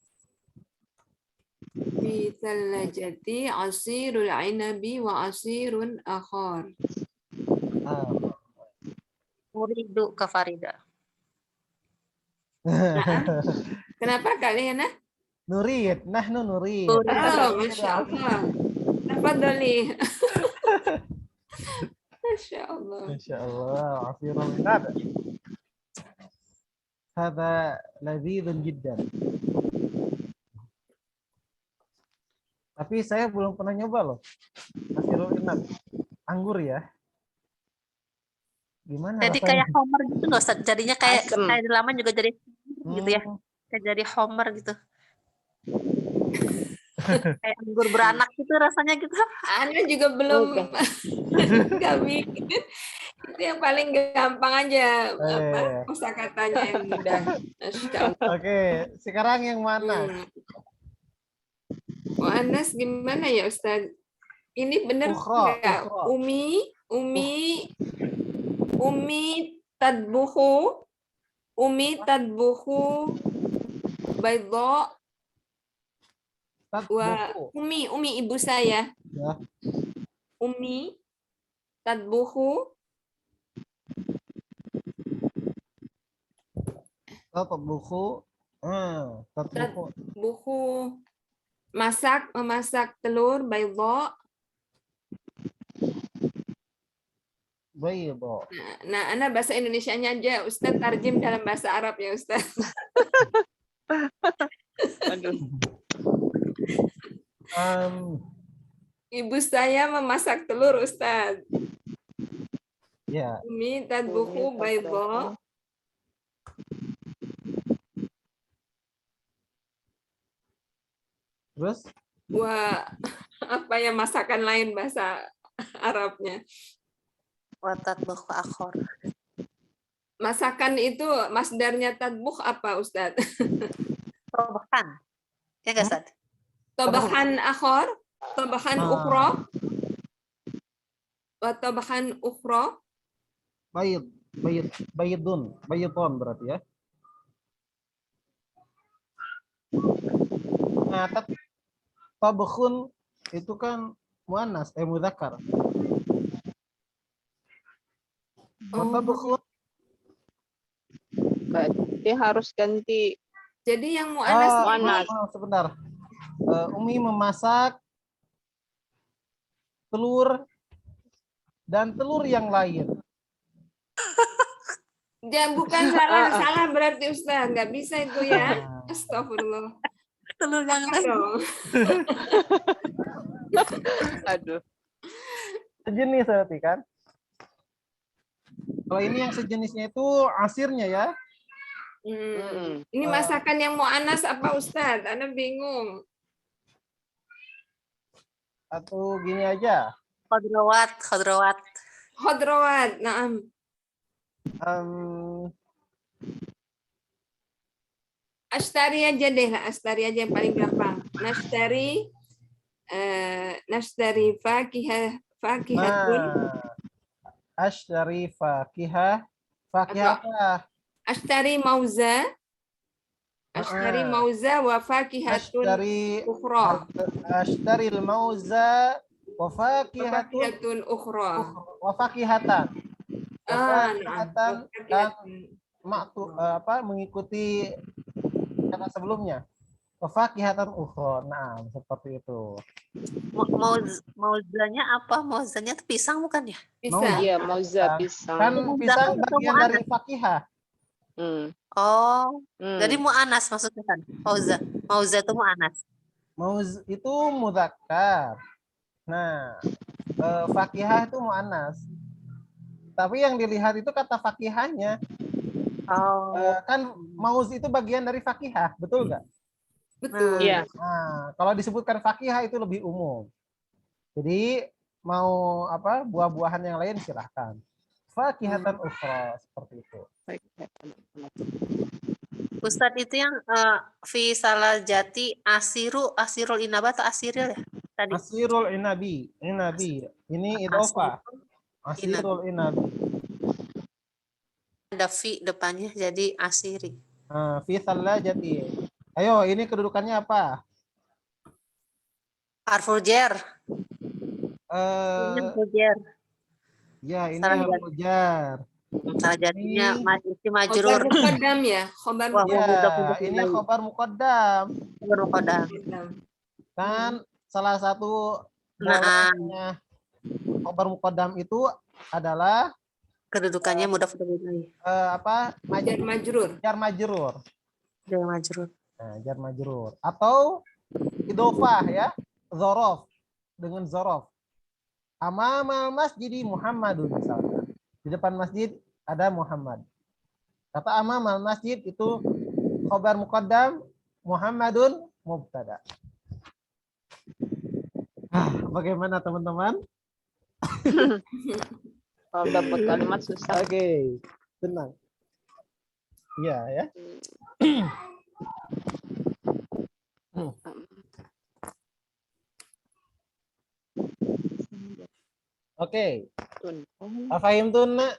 Fi salajati asirul inabi wa asirun akhar. Akhar. Uridu Kak Farida. Kenapa kalian? Nurid, nahnu nurid. Oh, Masya Allah. Tafadhali. Masya Allah. Masya Allah, asirul inabi. Hada ladzidun jiddan. Tapi saya belum pernah nyoba loh. Asirul inab. Anggur ya. Gimana Jadi rasanya? kayak Homer gitu loh, Ustaz. Jadinya kayak Asem. di laman juga jadi gitu ya. Kayak jadi Homer gitu. Kayak anggur beranak gitu rasanya gitu. Ana juga belum nggak bikin. Itu yang paling gampang aja kosakatanya yang mudah. Masya Allah. Oke, sekarang yang mana? Oh, Anas gimana ya, Ustaz? Ini benar Ukhra, nggak? ukhra. Umi tadbuhu baydha wa Umi ibu saya. Ya. Umi tadbuhu Tatbuhu. Tatbuhu. buku memasak telur baydha. Bayda. Nah, Ana bahasa Indonesianya aja, Ustaz tarjim dalam bahasa Arab ya, Ustaz. Aduh. Ibu saya memasak telur, Ustaz. Ya. Umi tadbuhu baydha. Terus? Wah, apa ya masakan lain bahasa Arabnya? Wa tatbukhu akhar. Masakan itu masdarnya tadbukh apa, Ustaz? Tobahan. Ya nggak, Ustaz? Tobahan akhar, tobahan ukhra, wa tobahan ukhra. Baydun berarti ya. Nah, tabkhun itu kan muannas, mudzakkar. Tabkhun. Berarti harus ganti. Jadi yang muannas sebentar. Umi memasak telur dan telur yang lain. bukan salah berarti, Ustaz. Nggak bisa itu ya. Astagfirullah. Telur yang lain. Aduh. Sejenis berarti kan? Kalau ini yang sejenisnya itu asirnya ya. Ini masakan yang mu'anas apa Ustadz? Ana bingung. Atau gini aja. Khodrawat. Khodrawat. Naam. Ashtari aja deh lah. Ashtari aja yang paling gampang. Nashtari fakihatun. Ashtari fakihah. Fakihah apa? Ashtari mauza. Ashtari mauza wa fakihatun ukhra. Ashtari al-mauza wa fakihatun ukhra. wa fakihatan. Fakihatan dan mengikuti kata sebelumnya. Wa fakihatan ukhra. Nah, seperti itu. Mauzanya apa? Mauzanya itu pisang bukan ya? Pisang. Iya, mauza pisang. Kan pisang bagian dari fakihah. Oh, jadi mu'anas maksudnya kan? Mauza itu mu'anas. Mauz itu mudzakkar. Nah, fakihah itu mu'anas. Tapi yang dilihat itu kata fakihahnya. Kan mauz itu bagian dari fakihah, betul nggak? Betul. Iya. Nah, kalau disebutkan fakihah itu lebih umum. Jadi mau apa buah-buahan yang lain silahkan. Fakihatan ukhra seperti itu. Ustadz itu yang fi salajati asirul inaba atau asiril ya? Tadi. Asirul inabi. Ini idhofah. Asirul inabi. Ada fi depannya jadi asiri. Fi salajati. Ayo, ini kedudukannya apa? Harful jar. Ya, ini harful jar. Salah jadinya isi majrur. Khobar muqaddam ya. Khobar Ya, ini khobar muqaddam. Khobar muqaddam. Kan salah satu bolehnya khobar muqaddam itu adalah kedudukannya mudhaf ilaih. Jar majrur. Jar majrur. Jar majrur. Nah, jar majrur atau idhofah ya, dzaraf dengan dzaraf. Amamal masjidi Muhammadun misalnya. Di depan masjid ada Muhammad. Kata amamal masjid itu khobar muqaddam, Muhammadun mubtada. Bagaimana teman-teman? Kalau dapat kalimat susah. Oke, tenang. Iya ya. Oke. Afahimtun, Nak?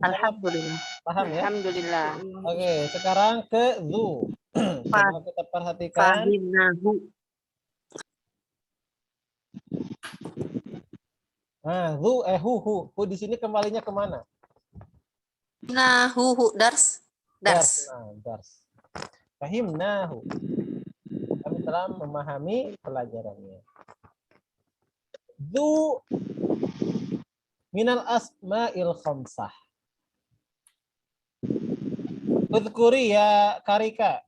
Alhamdulillah. Paham ya? Alhamdulillah. Oke, sekarang ke zu. Coba kita perhatikan. Fahimnahu. Nah, zu hu di sini kembalinya kemana? Nahu dars. Dars. Fahimnahu. Kami telah memahami pelajarannya. Zu minal asma'il khamsah. Udhkuri ya Karika.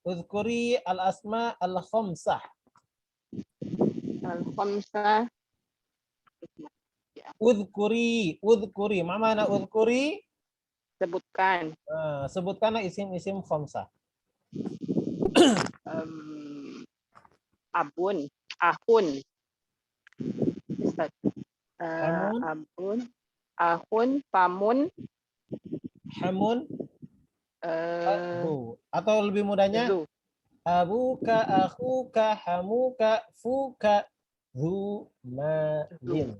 Udhkuri al-asma al-khamsah. Al-khamsah. Udhkuri. Ma mana udhkuri? Sebutkan. Sebutkanlah isim-isim khamsah. Abun, ahun, abun, ahun, pamun, hamun, atau lebih mudahnya abuka, akhuka, hamuka, fuka, zumalin.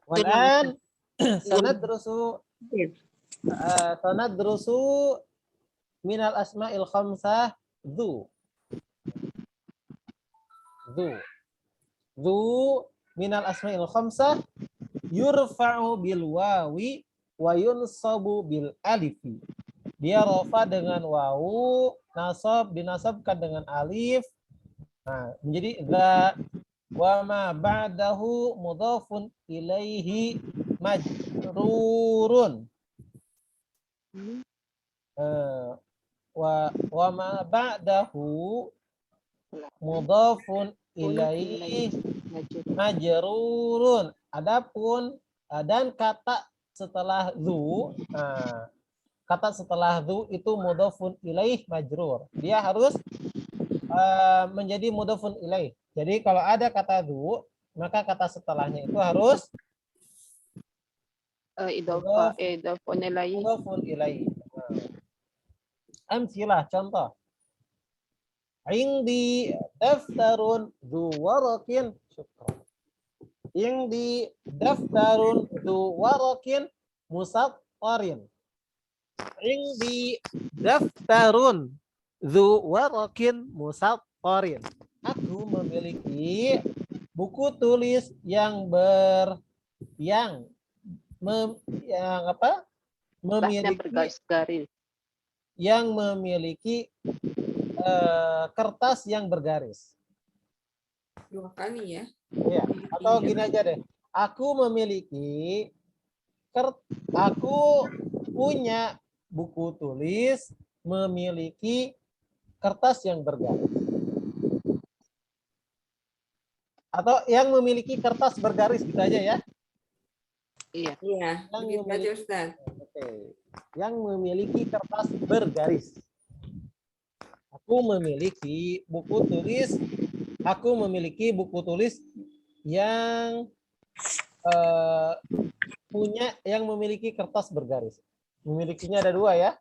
Walan sanadrusu minal asma'il khamsah zu minal asma'il khamsah yurfa'u bil wawi wa yunsabu bil alifi. Dia rafa dengan wawu, dinasabkan dengan alif. Nah, menjadi za wa ma ba'dahu mudhafun ilaihi majrurun. Wa ma ba'dahu mudhafun ilaihi majrurun. Adapun dan kata setelah zu, kata setelah zu itu mudhofun ilaih majrur. Dia harus menjadi mudhofun ilaih. Jadi kalau ada kata zu, maka kata setelahnya itu harus idhofun ilaih. mudhofun ilaih. Amsilah, contoh. Indi daftarun dzu warakin, syukran. Indi daftarun dzu warakin musattarin. Indi daftarun dzu warakin musattarin. Aku memiliki buku tulis yang memiliki bergaris-garis. Yang memiliki kertas yang bergaris. 2 kali ya. Ya, atau gini aja deh. Aku punya buku tulis memiliki kertas yang bergaris. Atau yang memiliki kertas bergaris gitu aja ya. Iya. Iya, Yang begitu aja memiliki- Ustaz. Oke. Yang memiliki kertas bergaris. Aku memiliki buku tulis yang memiliki kertas bergaris. Memilikinya ada 2 ya.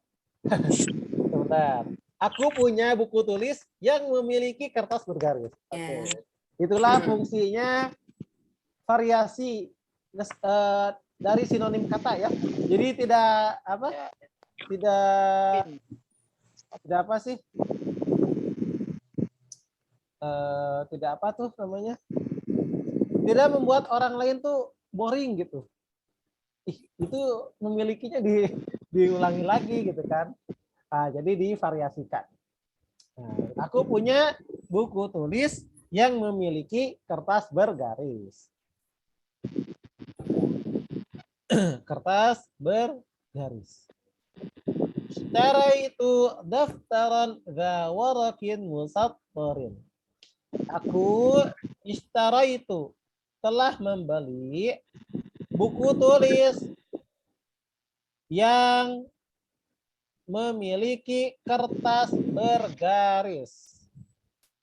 Sebentar. Aku punya buku tulis yang memiliki kertas bergaris. Oke. Itulah fungsinya variasi dari sinonim kata ya. Jadi tidak tidak membuat orang lain tuh boring gitu. Itu memilikinya diulangi lagi gitu kan. Jadi divariasikan. Aku punya buku tulis yang memiliki kertas bergaris. Kertas bergaris. Secara itu daftaran dza warakin musattarin. Aku itu telah membeli buku tulis yang memiliki kertas bergaris.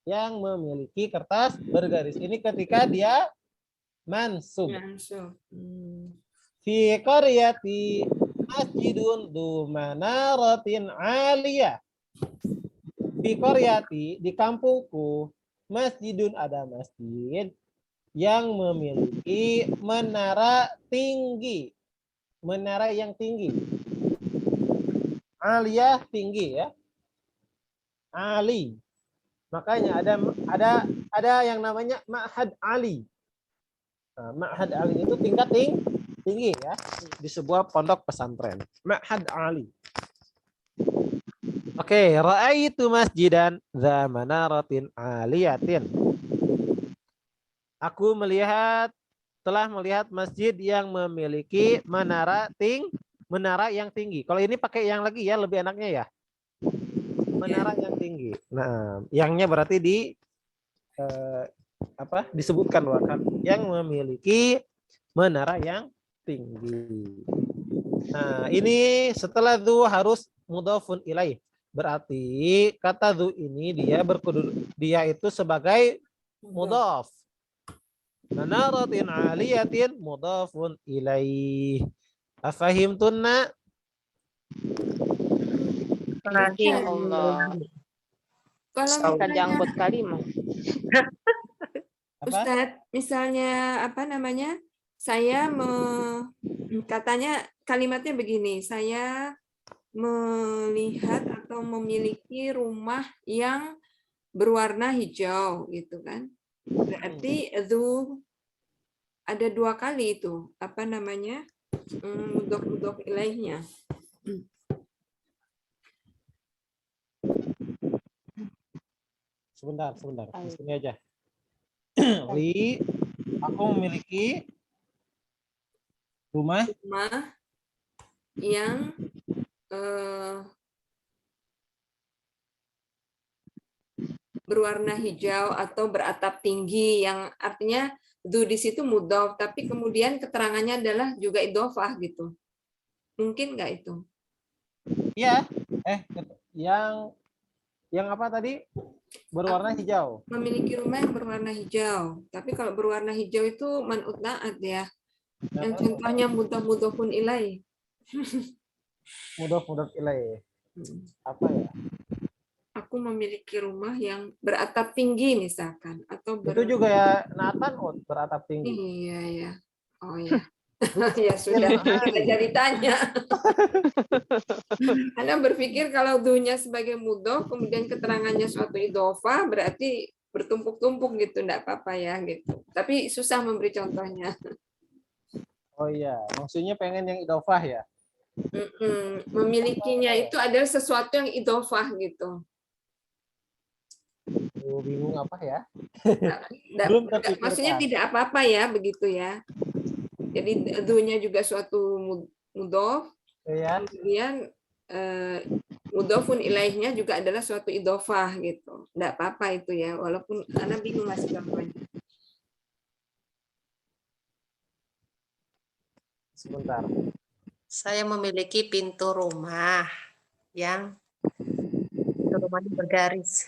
Yang memiliki kertas bergaris. Ini ketika dia mansub. Fi qaryati masjidun du manaratin aliyah. Fi qaryati, di kampungku, masjidun, ada masjid yang memiliki menara tinggi. Menara yang tinggi. Aliyah, tinggi ya. Ali. Makanya ada yang namanya Ma'had Ali. Ma'had Ali itu tingkat tinggi ya di sebuah pondok pesantren. Ma'had Ali. Oke, ra'aitu masjidan dza manaratin aliyatin. Aku telah melihat masjid yang memiliki menara yang tinggi. Kalau ini pakai yang lagi ya, lebih enaknya ya. Menara yang tinggi. Nah, yangnya berarti disebutkan bahkan yang memiliki menara yang tinggi. Nah, ini setelah dzu harus mudhofun ilaih. Berarti kata dzu ini dia itu sebagai mudhaf. Manaratin aliyatin mudhafun ilaih. Afahimtunna? Allah. Kalau Janggut kalimat. Ustadz, misalnya saya katanya kalimatnya begini, saya melihat atau memiliki rumah yang berwarna hijau gitu kan. Berarti itu ada 2 kali itu mudhof ilaihnya. Sebentar. Di sini aja. Aku memiliki rumah yang berwarna hijau atau beratap tinggi, yang artinya dzu di situ mudhof, tapi kemudian keterangannya adalah juga idhofah gitu. Mungkin nggak itu? Iya. Yang apa tadi? Berwarna hijau. Memiliki rumah yang berwarna hijau. Tapi kalau berwarna hijau itu man'ut na'at ya. Yang contohnya mudhofun ilaih. Mudhof ilaih. Apa ya? Aku memiliki rumah yang beratap tinggi misalkan, atau Itu juga ya Nathan beratap tinggi. Iya ya. Oh ya. Ya sudah, tidak jadi tanya. Anda berpikir kalau dunya sebagai mudhof, kemudian keterangannya suatu idhofah, berarti bertumpuk-tumpuk gitu, enggak apa-apa ya gitu. Tapi susah memberi contohnya. Oh iya, maksudnya pengen yang idhofah ya? Memilikinya itu adalah sesuatu yang idhofah gitu. Bingung apa ya? Maksudnya tidak apa-apa ya, begitu ya. Jadi dunya juga suatu mudhof, Ya. kemudian mudhofun ilaihnya juga adalah suatu idhofah gitu. Enggak apa-apa itu ya, walaupun Anda bingung masih contohnya. Sebentar. Saya memiliki pintu rumah yang pintu rumahnya bergaris.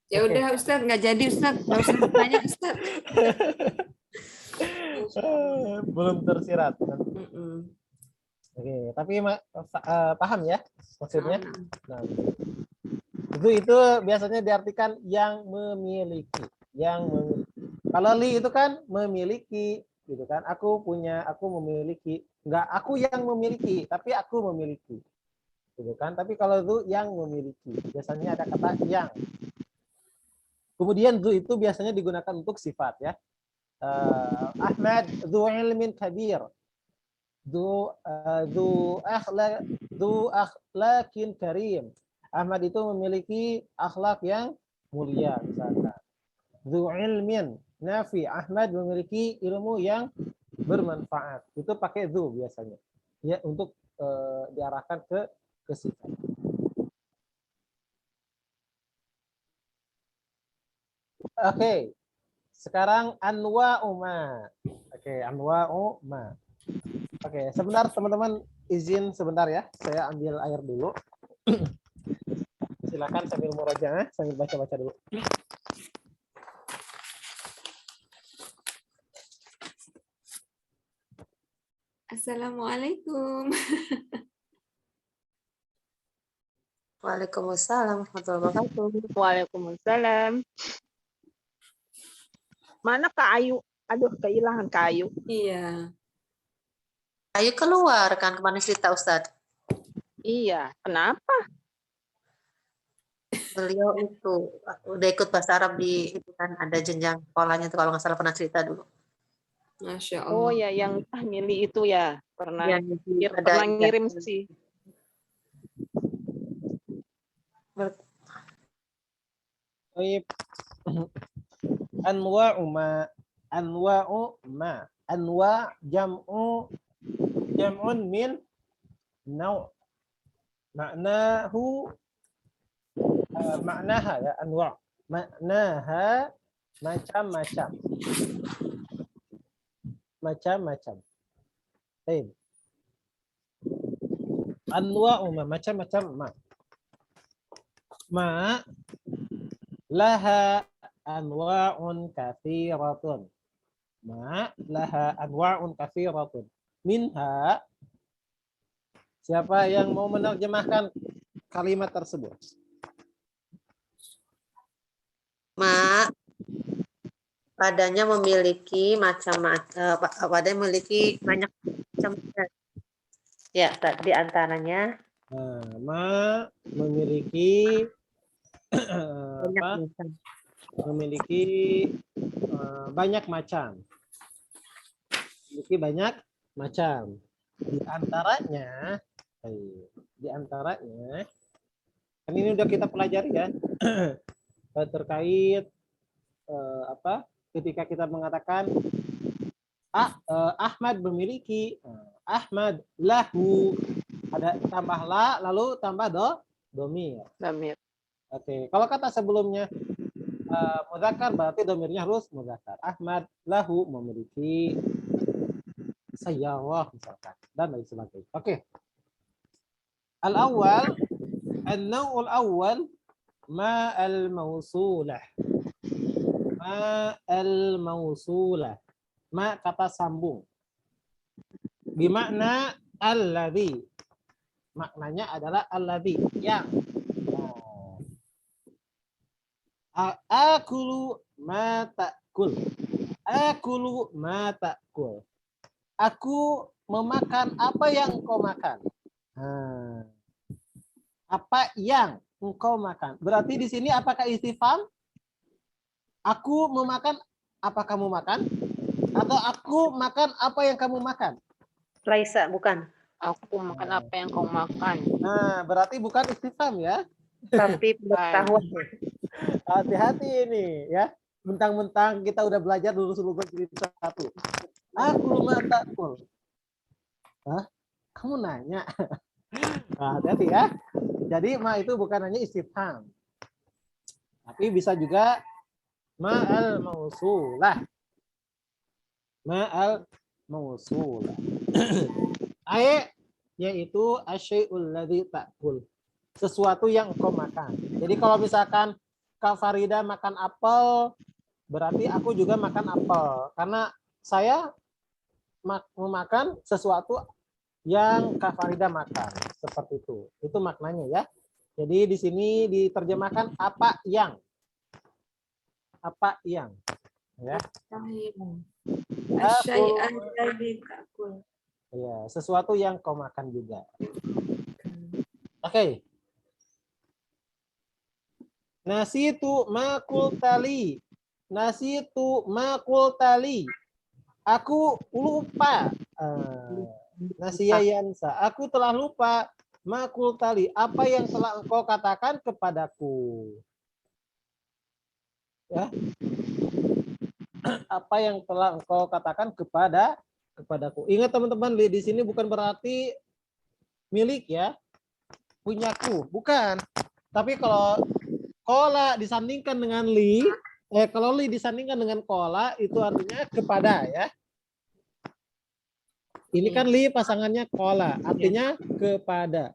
Ya udah Ustadz, nggak jadi Ustadz, nggak usah ditanya Ustadz. Belum tersirat. Oke, tapi paham ya maksudnya? Nah, itu biasanya diartikan yang memiliki, Kalau li itu kan memiliki, gitu kan? Aku memiliki, enggak aku yang memiliki, tapi aku memiliki, gitu kan? Tapi kalau itu yang memiliki, biasanya ada kata yang. Kemudian itu biasanya digunakan untuk sifat ya. Ahmad dzu ilmin kabir. Dzu akhlaqin karim. Ahmad itu memiliki akhlak yang mulia misalkan. Dzu ilmin nafi. Ahmad memiliki ilmu yang bermanfaat. Itu pakai dzu biasanya. Ya untuk diarahkan ke sifat. Oke. Sekarang anwa'u ma. Oke, anwa'u ma. Oke, sebentar teman-teman, izin sebentar ya. Saya ambil air dulu. Silakan sambil murojaah, sambil baca-baca dulu. Assalamualaikum. Waalaikumsalam warahmatullahi wabarakatuh. Waalaikumsalam. Mana Kak Ayu? Aduh, kehilangan Kak Ayu. Iya. Ayo keluar kan kemarin cerita Ustadz. Iya, kenapa? Beliau itu udah ikut bahasa Arab di itu kan ada jenjang sekolahnya tuh kalau nggak salah pernah cerita dulu. Masya Allah. Oh ya, yang tahmili itu ya, pernah Ada ngirim sih. Anwa'u ma. Anwa' jam'un min naw'. Maknaha ya anwa'. Maknaha macam-macam. Macam-macam. Baik. Anwa'u ma, macam-macam ma. Ma laha anwa'un katsiratun. Ma laha anwa'un katsiratun. Minha, siapa yang mau menerjemahkan kalimat tersebut? Ma padanya memiliki macam-macam, padanya memiliki banyak macam. Ya, di antaranya ma memiliki banyak apa? macam. Memiliki banyak macam. Memiliki banyak macam. Di antaranya kan ini udah kita pelajari ya. Terkait apa? Ketika kita mengatakan Ahmad memiliki, Ahmad lahu, ada tambah la lalu tambah domir. Oke, kalau kata sebelumnya mudzakkar berarti domirnya harus mudzakkar. Ahmad lahu memiliki sayyarah misalkan dan lain sebagainya. Oke. Al-awwal, an-naw'ul awwal ma al-mausulah. Ma al-mausulah. Ma kata sambung. Bimakna alladzi. Maknanya adalah alladzi, yang. Akulu ma ta'kul. Akulu ma ta'kul. Aku memakan apa yang engkau makan. Apa yang engkau makan. Berarti di sini apakah istifham? Aku memakan apa kamu makan? Atau aku makan apa yang kamu makan? Raisa, bukan. Aku makan apa yang kau makan. Nah, berarti bukan istifham ya. Tapi pengetahuan. Hati-hati ini ya. Mentang-mentang kita udah belajar lulus-lulus cerita satu. Aku matakul. Hah? Kamu nanya. Nah, hati-hati ya. Jadi ma itu bukan hanya istifham. Tapi bisa juga ma'al mausulah. Ma'al mausulah. Yaitu asyai'ul ladzi ta'kul. Sesuatu yang engkau makan. Jadi kalau misalkan Kak Farida makan apel, berarti aku juga makan apel. Karena saya memakan sesuatu yang Kak Farida makan. Seperti itu. Itu maknanya ya. Jadi di sini diterjemahkan apa yang. Apa yang. Ya. Asyai'an ladzi ta'kul. Ya, sesuatu yang kau makan juga. Oke. Nasitu makul tali. Nasitu makul tali. Aku lupa. Nasiya yansa. Aku telah lupa makul tali. Apa yang telah engkau katakan kepadaku. Ya. Apa yang telah engkau katakan kepadaku. Ingat teman-teman, di sini bukan berarti milik ya. Punyaku, bukan. Tapi kalau kola disandingkan dengan li, kalau li disandingkan dengan kola itu artinya kepada ya. Ini kan li pasangannya kola, artinya kepada.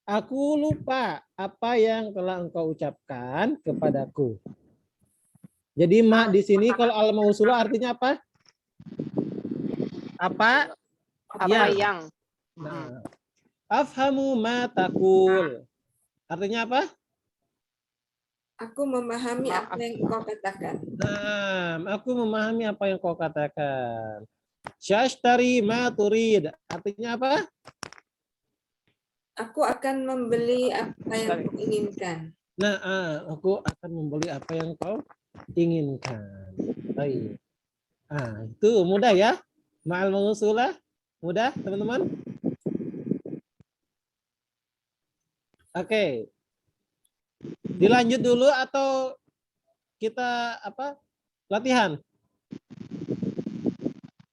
Aku lupa apa yang telah engkau ucapkan kepadaku. Jadi ma di sini kalau al mausulah artinya apa? Apa yang. Nah, afhamu ma taqul. Artinya apa? Aku memahami apa yang kau katakan. Nah, aku memahami apa yang kau katakan. Syashtari ma turid. Artinya apa? Aku akan membeli apa yang kau inginkan. Nah, aku akan membeli apa yang kau inginkan. Baik. Itu mudah ya. Ma'al mausulah. Mudah, teman-teman? Oke. Dilanjut dulu atau kita latihan?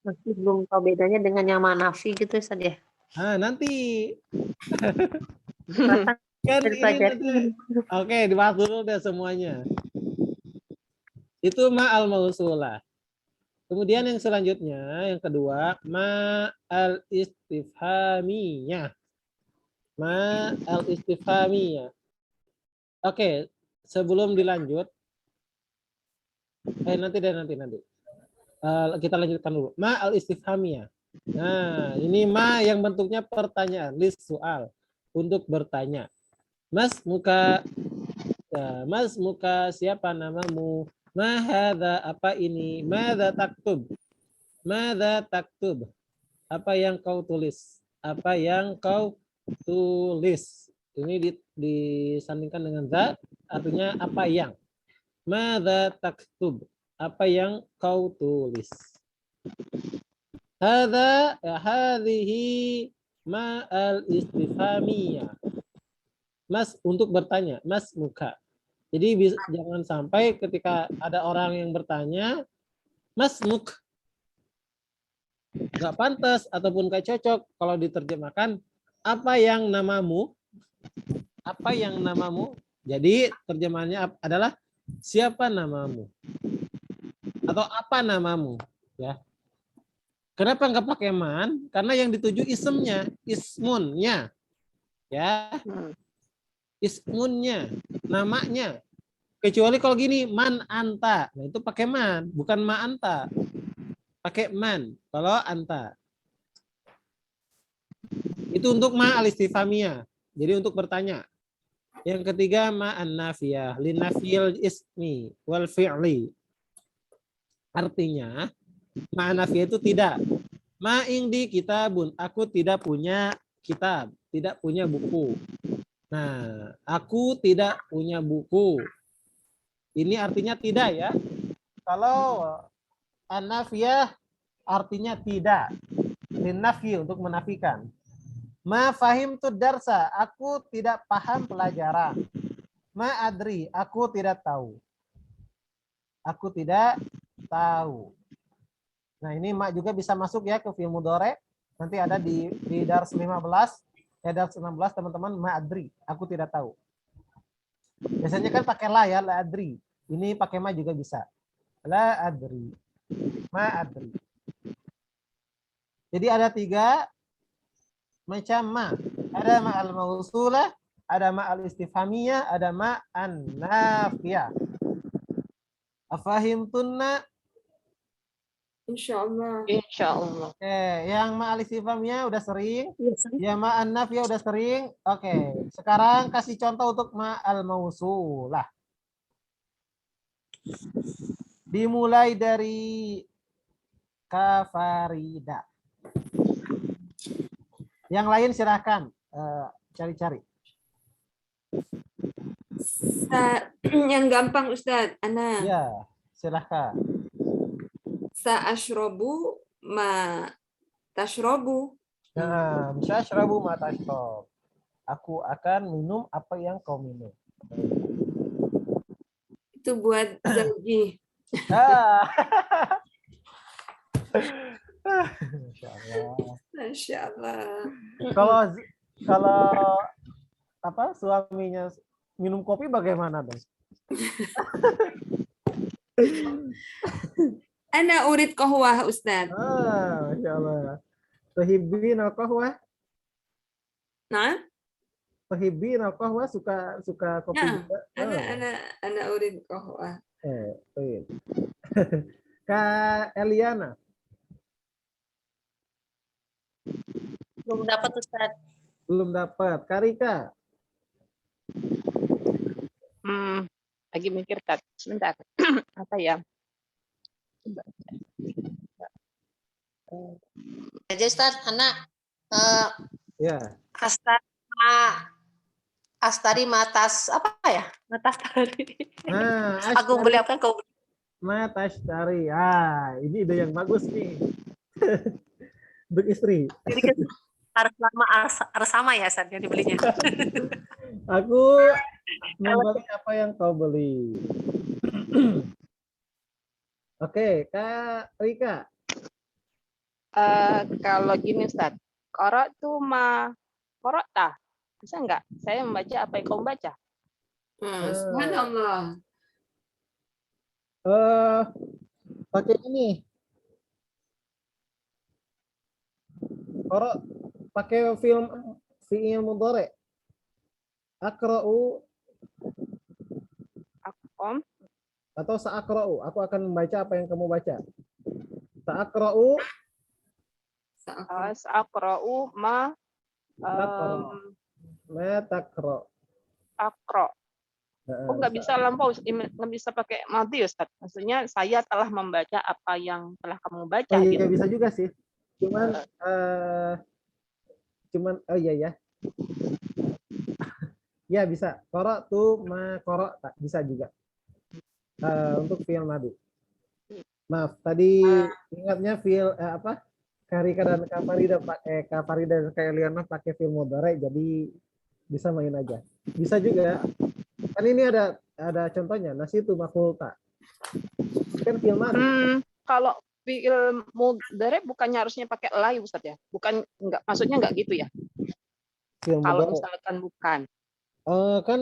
Masih belum tahu bedanya dengan yang manafi gitu saja. Nanti. Kan ini nanti. Oke, dibahas dulu deh semuanya. Itu ma'al mausulah. Kemudian yang selanjutnya, yang kedua, ma'al istifhamiyah. Ma'al istifhamiyah. Oke, sebelum dilanjut, nanti. Kita lanjutkan dulu. Ma'al istifhamiyah. Nah, ini ma yang bentuknya pertanyaan, list soal untuk bertanya. Mas muka siapa namamu? Ma hadza, apa ini? Madza taktub? Madza taktub? Apa yang kau tulis? Apa yang kau tulis? Ini disandingkan dengan za, artinya apa yang. Madza taktub? Apa yang kau tulis? Hadhihi ma'al istifhamiyah. Mas untuk bertanya, mas muka. Jadi jangan sampai ketika ada orang yang bertanya, mas muk, nggak pantas ataupun nggak cocok kalau diterjemahkan apa yang namamu, apa yang namamu, Jadi terjemahannya adalah siapa namamu atau apa namamu, ya. Kenapa nggak pakai man? Karena yang dituju ismnya, ismunnya, ya, ismunnya, namanya. Kecuali kalau gini, man anta, nah itu pakai man, bukan ma anta, pakai man. Kalau anta, itu untuk ma al istifhamiyah. Jadi untuk bertanya. Yang ketiga ma an nafiyah, linafil ismi wal fi'li. Artinya ma an nafiyah itu tidak. Ma indi kitabun, aku tidak punya kitab, tidak punya buku. Nah, aku tidak punya buku. Ini artinya tidak, ya. Kalau an-nafiyah artinya tidak. Linafi untuk menafikan. Ma fahimtu darsa, aku tidak paham pelajaran. Ma adri, aku tidak tahu. Aku tidak tahu. Nah, ini ma juga bisa masuk ya ke fi'il mudhari. Nanti ada di dars 15, dars 16 teman-teman, ma adri, aku tidak tahu. Biasanya kan pakai la ya, la adri. Ini pakai ma juga bisa. La adri. Ma adri. Jadi ada 3 macam ma. Ada ma al-mausulah, ada ma al-istifhamiyah, ada ma an-nafiyah. Afahimtunna? Insyaallah. Insyaallah. Oke, yang ma al-istifhamiyah udah sering. Ya ma an-nafiyah udah sering. Oke, sekarang kasih contoh untuk ma al-mausulah. Dimulai dari kafarida. Yang lain silahkan cari-cari. Yang gampang Ustadz, Ana. Ya, silahkan. Sa'ashrobu ma tashrobu. Nah, bisa syarabu mata stop. Aku akan minum apa yang kau minum. Itu buat Zauji. Ah. Masya Allah. Masya Allah. Kalau apa suaminya minum kopi bagaimana dong? Ana urid qahwah Ustadz. Masya Allah. Tuhibbin al-qahwah? Nah, Tuhibbin al-qahwah, suka kopi nah, juga? ana urid qahwah. Baik. Kak Eliana. Belum dapat Ustaz. Belum dapat. Karika. Lagi mikir tak sebentar. Apa ya? Jadi Ustaz, anak Ya. Astari matas apa ya? Matas tari. Nah, Aku beliaukan kau Matashtari. Ah, ini ide yang bagus nih. Untuk istri. jadi kan harus sama ya Ustaz yang dibelinya. Aku membeli apa yang kau beli. Oke, Kak Rika. Kalau gini Ustaz, korok tuh korok tah. Bisa enggak? Saya membaca apa yang kau baca. Subhanallah. Pakai ini. Korok pakai fi'il mudhari. Akra'u Akom, atau sa'akra'u. Aku akan membaca apa yang kamu baca. Sa'akra'u. Akra'u ma Takra. akro. Oh, nggak bisa lampau, nggak bisa pakai mati Ustaz. Maksudnya saya telah membaca apa yang telah kamu baca. Oh iya, gitu. bisa juga sih. Cuman oh iya ya. Ya bisa. Korok tuh ma korok tak bisa juga. Untuk fi'il madi. Maaf, tadi ingatnya fi'il apa? Karika dan Kafarida pakai Kafarida dan Eliana pakai fi'il mudhari, jadi bisa main aja. Bisa juga. Kan ini ada contohnya, nasi itu makulta. Kan fi'il madi. Kalau fi'il mudhari bukannya harusnya pakai la Ustaz ya? Bukan, enggak, maksudnya enggak gitu ya? Fi'il Kalau mudhari. misalkan bukan. Kan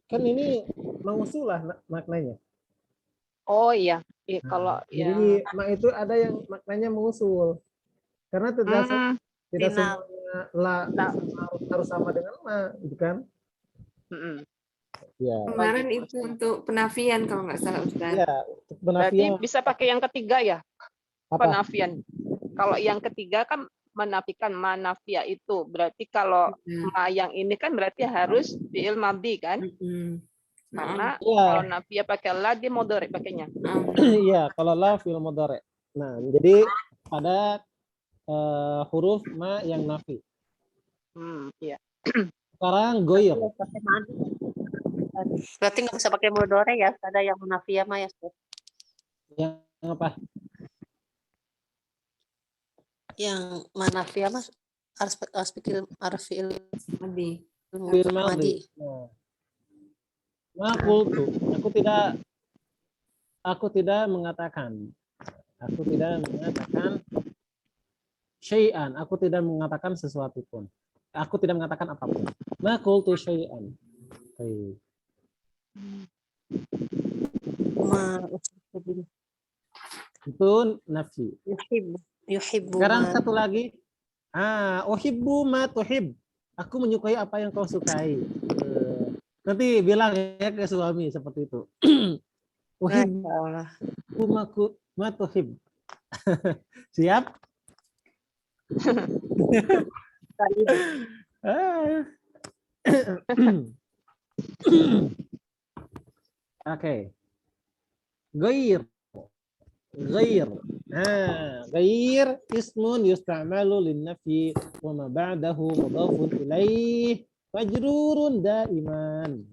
kan ini mausulah maknanya. Oh iya, kalau Jadi yang ma itu ada yang maknanya mengusul. Karena tidak tidak Final. semuanya la harus sama dengan ma, gitu kan? Ya. Kemarin itu untuk penafian kalau nggak salah Ustaz. Iya, untuk berarti penafian bisa pakai yang ketiga ya, apa? penafian. Kalau yang ketiga kan menafikan manafia itu. Berarti kalau ma yang ini kan berarti harus fi'il madhi kan? Karena Iya. kalau nafia pakai la dia mudhari pakainya. Iya, kalau la fil mudhari. Nah, jadi ada huruf ma yang nafi. Iya. Sekarang goyir. Berarti nggak bisa pakai mudhari ya, ada yang munafiyah mah ya. Yang apa? Yang manafiyah mah harus pikir fi'il Fil madhi. Nah. Ma qultu, aku tidak mengatakan syai'an, aku tidak mengatakan sesuatu pun. Aku tidak mengatakan apapun. Ma qultu syai'an. Baik. Itu nafi. Yuhibbu. Sekarang satu lagi. Uhibbu ma tuhib. Aku menyukai apa yang kau sukai. Nanti bilang ya ke suami seperti itu. Uhibbu ma tuhib. Siap? Oke. Ghair. Ghair ismun yusta'malu linnafyi wa ma ba'dahu mudhafun ilaih majrurun daiman.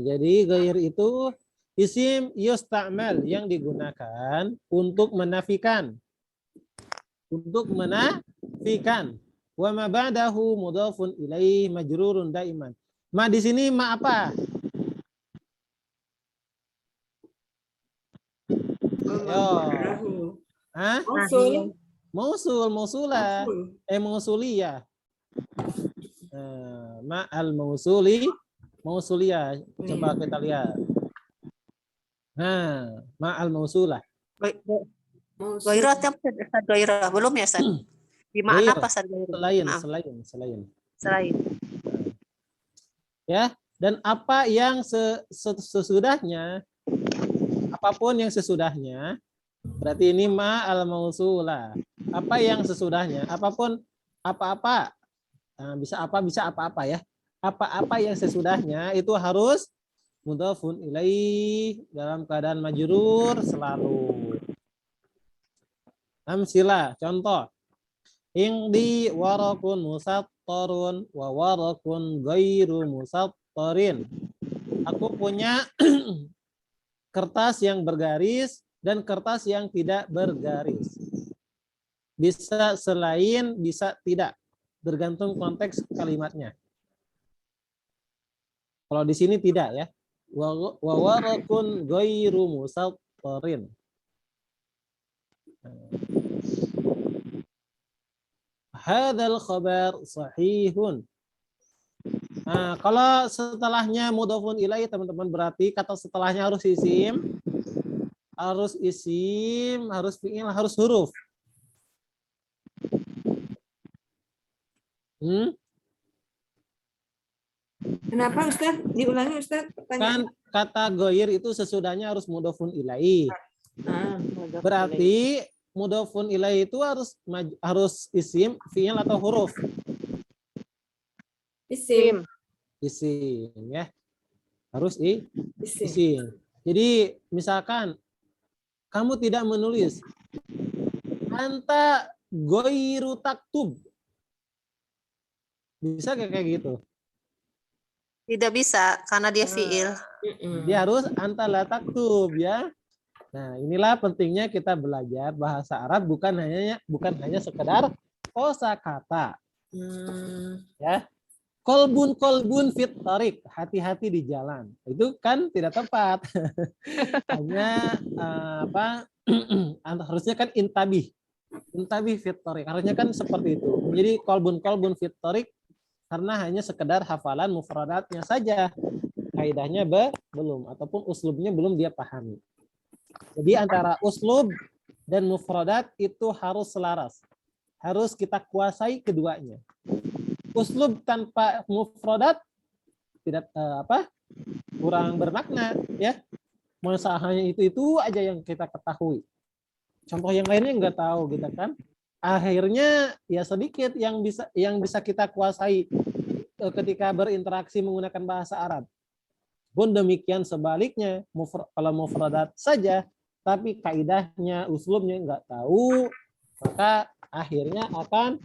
Jadi ghair itu isim yusta'mal yang digunakan untuk menafikan. Wa ma ba'dahu mudhafun ilaih majrurun daiman. Ma di sini ma apa? Mausulah. Mausuliyah. Ma'al mausuliyah. Coba kita lihat. Ma'al mausulah. Gairah apa gairah? Belum ya, San? Di mana apa San gairah? Selain. Ya, dan apa yang sesudahnya, apapun yang sesudahnya, berarti ini ma'al mausulah. Apa yang sesudahnya, apapun, apa-apa, bisa apa-apa ya. Apa-apa yang sesudahnya itu harus mudhafun ilaih dalam keadaan majrur selalu. Amsilah, contoh. Indi warakun musattarun wa warakun ghairu musattarin. Aku punya kertas yang bergaris dan kertas yang tidak bergaris. Bisa selain, bisa tidak. Tergantung konteks kalimatnya. Kalau di sini tidak ya. Wa warakun ghairu musattarin. Hadzal khabar sahihun. Kalau setelahnya mudhafun ilaih teman-teman berarti kata setelahnya harus isim, harus fi'il, harus huruf. Kenapa Ustaz? Diulangi Ustaz pertanyaan. Kan kata goyir itu sesudahnya harus mudhafun ilaih. Berarti mudhafun ilaih itu harus isim, fi'il atau huruf? Isim ya. Harus isim. Jadi misalkan kamu tidak menulis anta goiru taktub. Bisa kayak gitu? Tidak bisa karena dia fi'il. Dia harus anta la taktub ya. Nah, inilah pentingnya kita belajar bahasa Arab bukan hanya sekedar kosakata. Ya. Kolbun fit tariq, hati-hati di jalan. Itu kan tidak tepat. Hanya harusnya kan intabih fit tariq. Harusnya kan seperti itu. Jadi kolbun fit tariq, karena hanya sekedar hafalan mufradatnya saja. Kaidahnya belum, ataupun uslubnya belum dia pahami. Jadi antara uslub dan mufradat itu harus selaras. Harus kita kuasai keduanya. Uslub tanpa mufradat tidak kurang bermakna, ya. Masa hanya itu aja yang kita ketahui. Contoh yang lainnya nggak tahu gitu kan. Akhirnya ya sedikit yang bisa kita kuasai ketika berinteraksi menggunakan bahasa Arab. Pun demikian sebaliknya, kalau mufradat saja tapi kaidahnya, uslubnya nggak tahu, maka akhirnya akan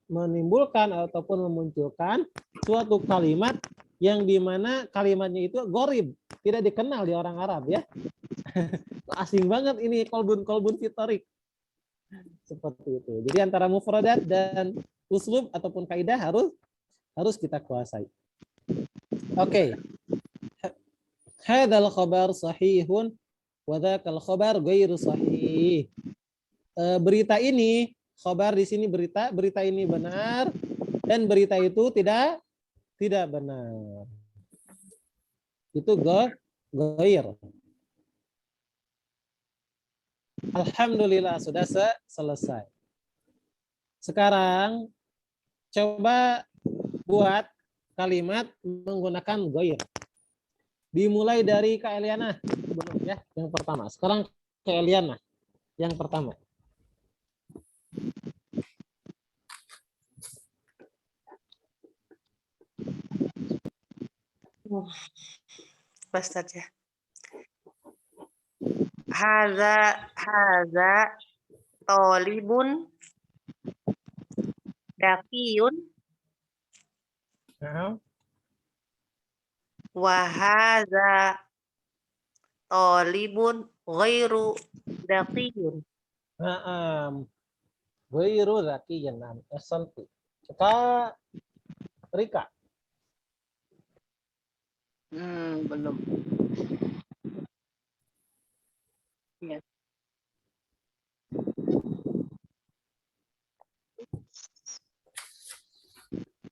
menimbulkan ataupun memunculkan suatu kalimat yang dimana kalimatnya itu gharib, tidak dikenal di orang Arab, ya. Asing banget ini, kolbun fitorik. Seperti itu. Jadi antara mufradat dan uslub ataupun kaidah harus kita kuasai. Oke. Hadzal khabar sahihun wa dzakal khabar ghairu sahih. Berita ini, khabar di sini berita ini benar dan berita itu tidak benar. Itu ghair. Alhamdulillah sudah selesai. Sekarang coba buat kalimat menggunakan ghair. Dimulai dari Kak Eliana belum ya, yang pertama. Sekarang Kak Eliana yang pertama. Ustaz ya. Haza tolibun dakiyun wa haza tolibun ghairu dakiyun. Ghairu zakiyin. Ahsanti. Kak Rika. Belum. Ya.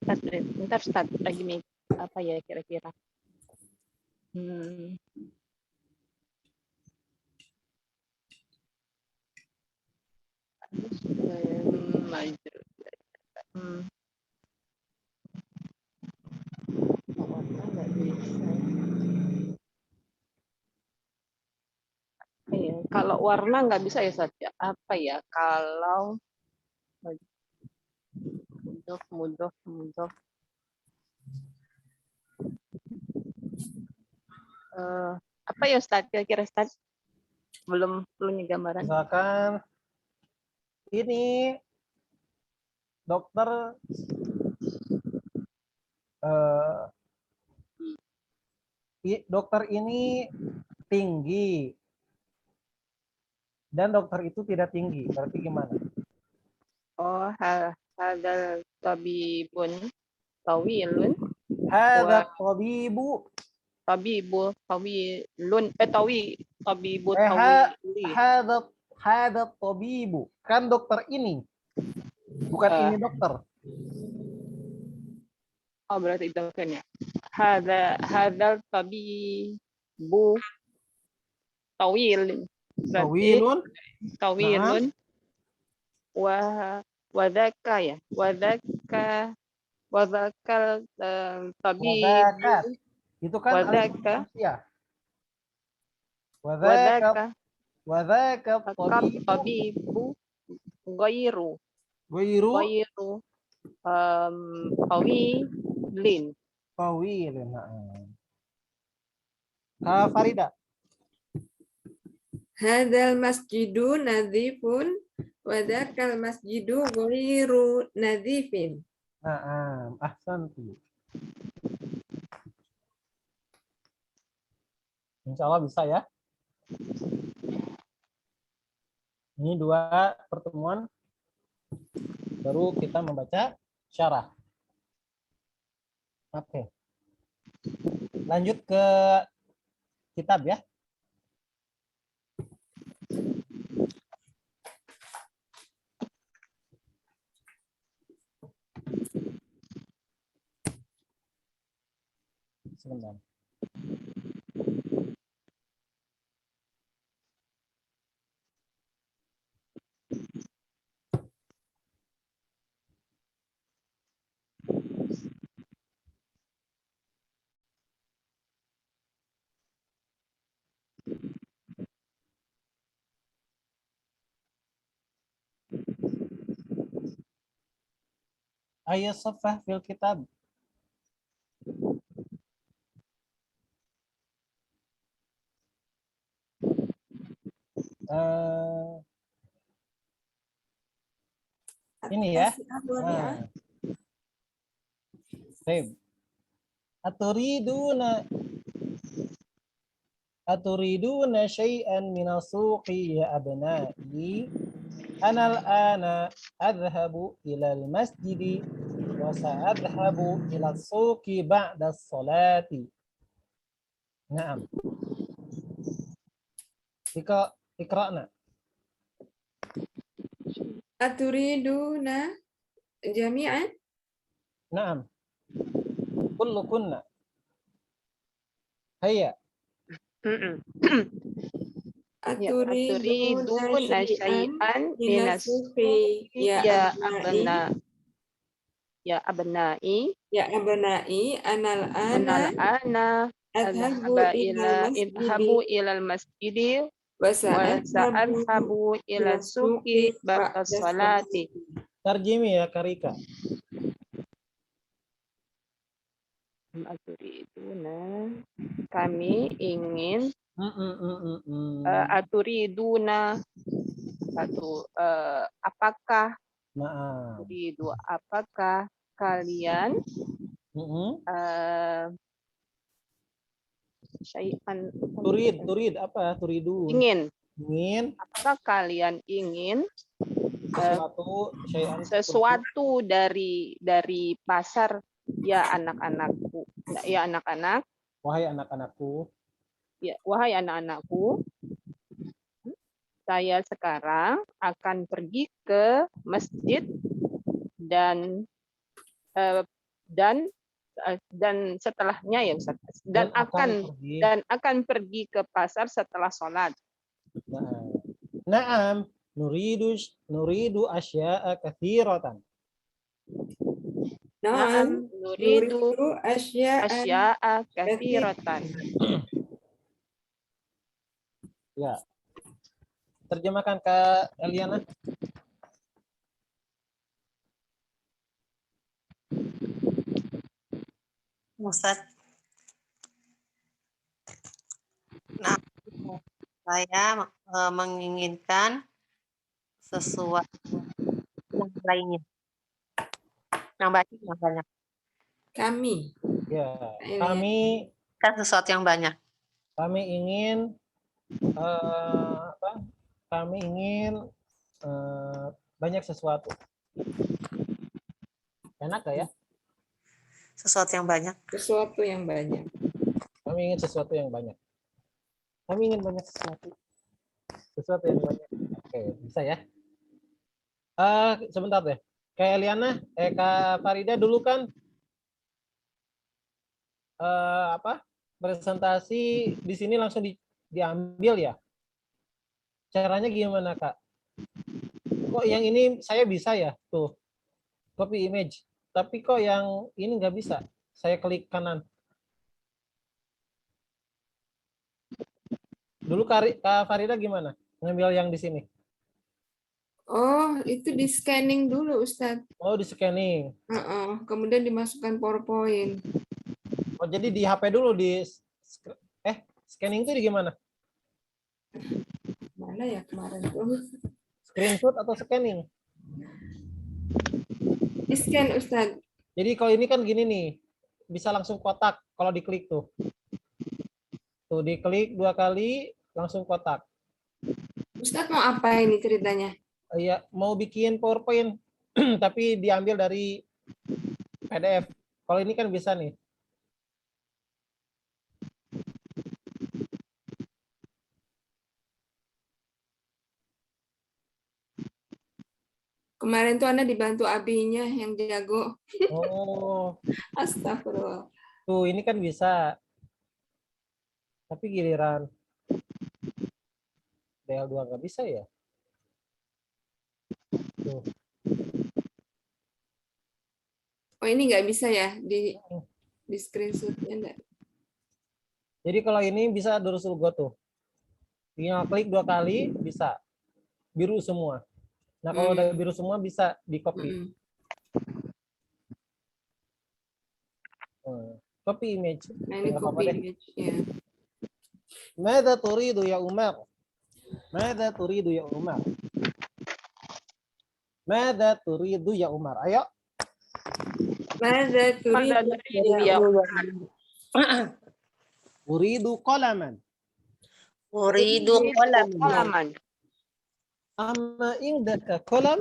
Bentar, Ustaz. Lagi nih, apa ya kira-kira? Kalau warna nggak bisa ya saja. Apa ya? Kalau mudah. Apa ya Ustaz? Kira-kira Ustaz? Belum punya gambaran. Misalkan ini dokter dokter ini tinggi dan dokter itu tidak tinggi, berarti gimana? Oh, hadal tabibun tawilun. Hadal tabibu tabibu tawilun tabibu tawili. Hadal tabibu kan dokter ini, bukan ini dokter. Oh, berarti dokternya. Hadal tabibu tawil. Tawilun. Wadaka ya. Wadakal tabibu. Itu kan wadaka. Wadaka tabibu ghairu tawilin. Farida. Hadzal masjidu nadzifun wa dzakal masjidu ghairu nadzifin. Ahsanti. Insya Allah bisa ya. Ini 2 pertemuan baru kita membaca syarah. Oke. Lanjut ke kitab ya. sebentar. Ayo safah fil kitab. Ini ya. Nah. Baik. Aturiduna syai'an minas suqi ya abna'i. Ana al-ana adhhabu ila al-masjidi wa sa'adhhabu ila as-suqi ba'da as-salati. Naam. Iqra'na. Aturiduna jami'an? Naam. Kullukunna. Hayya. Aturiduna syai'an minas suqi ya abna'i anal ana adhabu ilal masjidi wa sa'adhabu ila suqi ba'da salati. Tarjimi ya Karika. Aturiduna, kami ingin aturiduna apakah turidu, apakah kalian syai'an turid apa turidu ingin apakah kalian ingin sesuatu dari pasar ya anak-anakku, ya anak-anak, wahai anak-anakku, ya wahai anak-anakku, saya sekarang akan pergi ke masjid dan setelahnya ya Ustaz, dan akan pergi ke pasar setelah sholat. Naam, nuridu asya'a katsiratan. Naam, nuridu asya'a katsiratan. Ya. Terjemahkan Kak Eliana. Ustaz. Nah, saya menginginkan sesuatu yang lainnya. Yang banyak. Kami. Ya, kami kan sesuatu yang banyak. Kami ingin Kami ingin banyak sesuatu. Enak gak ya? Sesuatu yang banyak. Sesuatu yang banyak. Kami ingin sesuatu yang banyak. Kami ingin banyak sesuatu. Sesuatu yang banyak. Oke, bisa ya? Sebentar deh. Kak Eliana, Kak Farida dulu kan presentasi di sini langsung diambil ya? Caranya gimana, Kak? Kok yang ini saya bisa ya? Tuh, copy image. Tapi kok yang ini nggak bisa? Saya klik kanan. Dulu Kak Farida gimana? Ngambil yang di sini? Oh, itu di scanning dulu, Ustadz. Oh, di scanning. Kemudian dimasukkan PowerPoint. Oh, jadi di HP dulu scanning itu di gimana? Mana ya kemarin tuh? Screenshot atau scanning? Di scan, Ustadz. Jadi kalau ini kan gini nih, bisa langsung kotak kalau diklik tuh. Tuh diklik 2 kali langsung kotak. Ustadz mau apa ini ceritanya? Iya, mau bikin PowerPoint tapi diambil dari PDF. Kalau ini kan bisa nih. Kemarin tuh Anda dibantu abinya yang jago. Oh. Astagfirullah. Tuh, ini kan bisa. Tapi giliran DL2 nggak bisa ya? Tuh. Oh, ini nggak bisa ya di screenshotnya enggak? Jadi kalau ini bisa Dursul Go tuh. Tinggal klik 2 kali bisa. Biru semua. Nah, kalau udah biru semua bisa di copy. Copy image. Nah, ini Nggak apa-apa copy deh. image ya. Mada turidu ya Umar? Mada turidu ya Umar? Mada turidu ya Umar? Ayo. Mada turidu ya Uridu qalaman. Uridu qalam. Halaman. Amma indaka qalam.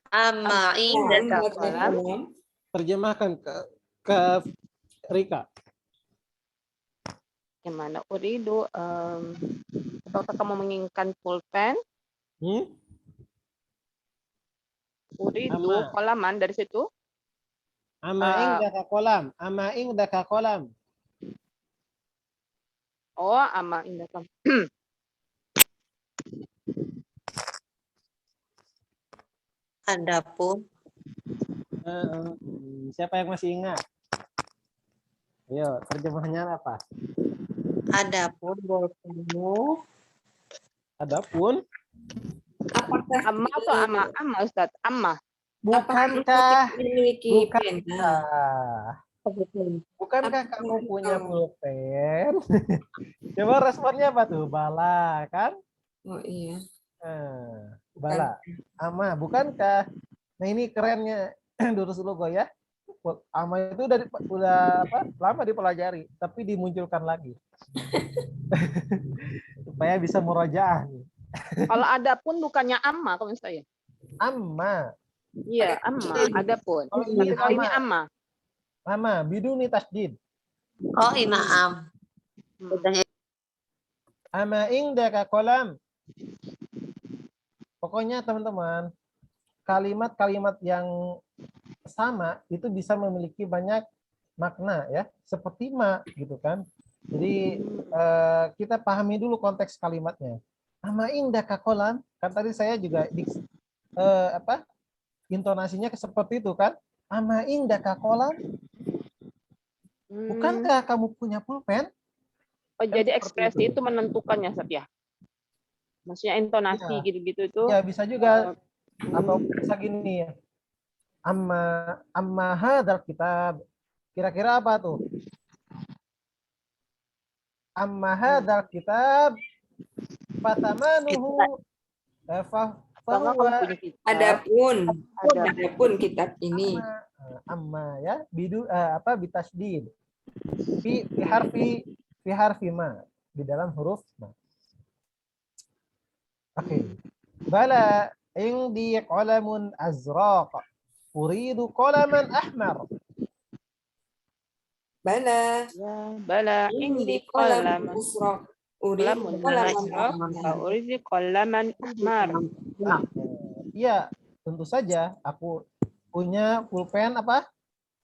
Amma indaka qalam. Terjemahkan ke Rika. Yang mana uridu apakah kamu menginginkan pulpen? Uridu Amma. halaman dari situ. Amma indaka qalam. Amma indaka qalam. Oh, ama indaka. Adapun Siapa yang masih ingat? Ayo, terjemahnya apa? adapun bolehmu Adapun, Apakah Amma atau ama? Amma, Ustaz. Amma. bukankah memiliki pen? bukankah kamu punya pulpen? Coba responnya apa tuh? Bala, kan? Oh iya. Bala. Ama, bukankah? Nah, ini kerennya Durus Logo ya. Ama itu udah lama dipelajari, tapi dimunculkan lagi. Supaya bisa murojaah. Kalau ada pun bukannya amma kalau saya. Amma. Iya, amma. Ada pun. Oh, ini Tapi kalau ini amma. amma. Amma, biduni tasdid. oh inaam. Ama indaka qalam. Pokoknya teman-teman, kalimat-kalimat yang sama itu bisa memiliki banyak makna ya, seperti ma gitu kan. Jadi kita pahami dulu konteks kalimatnya. Ama indaka qalam, kan tadi saya juga intonasinya seperti itu kan. Ama indaka qalam. Bukankah kamu punya pulpen? Oh, Kan jadi seperti ekspresi itu menentukannya, Ustaz ya. Maksudnya intonasi Ya. gitu-gitu itu. Ya bisa juga atau bisa gini ya. Amma hadzal kitab. Kira-kira apa tuh? Amma hadzal kitab fatamanuhu fahuwa Adapun kitab ini. amma ya bitasdid fi harfi ma di dalam huruf ma. Oke. Bala indi qalamun azraq. Uridu qalaman ahmar. Bala. Ya, bala indi qalam asraq. Uridu qalaman ahmar. Iya, tentu saja aku punya pulpen apa?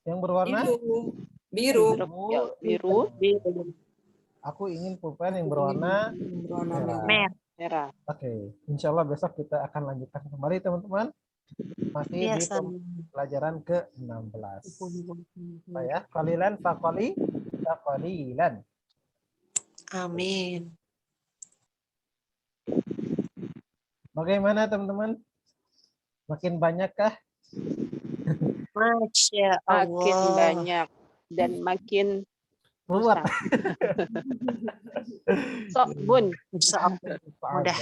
Yang berwarna biru. Biru. Aku ingin pulpen yang berwarna Merah. Oke, insya Allah besok kita akan lanjutkan kembali teman-teman. Masih di pelajaran ke-16. Ya, qalilan faqalilan. Amin. Bagaimana teman-teman? Makin banyakkah? Masya Allah. Makin banyak dan makin Ruwet. Sobun. Mudah.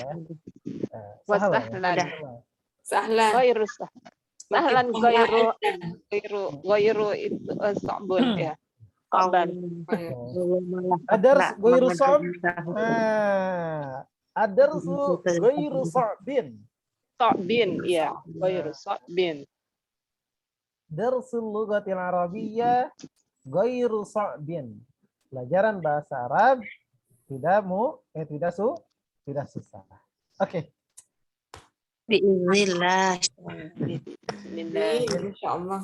Wasahlan. Sahlan. Goiru sahlan goiru itu sobun ya. Soban. Adars goiru sob. Adars goiru sobin. Sobin, ya. Goiru sobin. Darsul lughatil arabiyyah goiru sobin. Pelajaran bahasa Arab tidak susah. Oke. Bismillah. Insyaallah.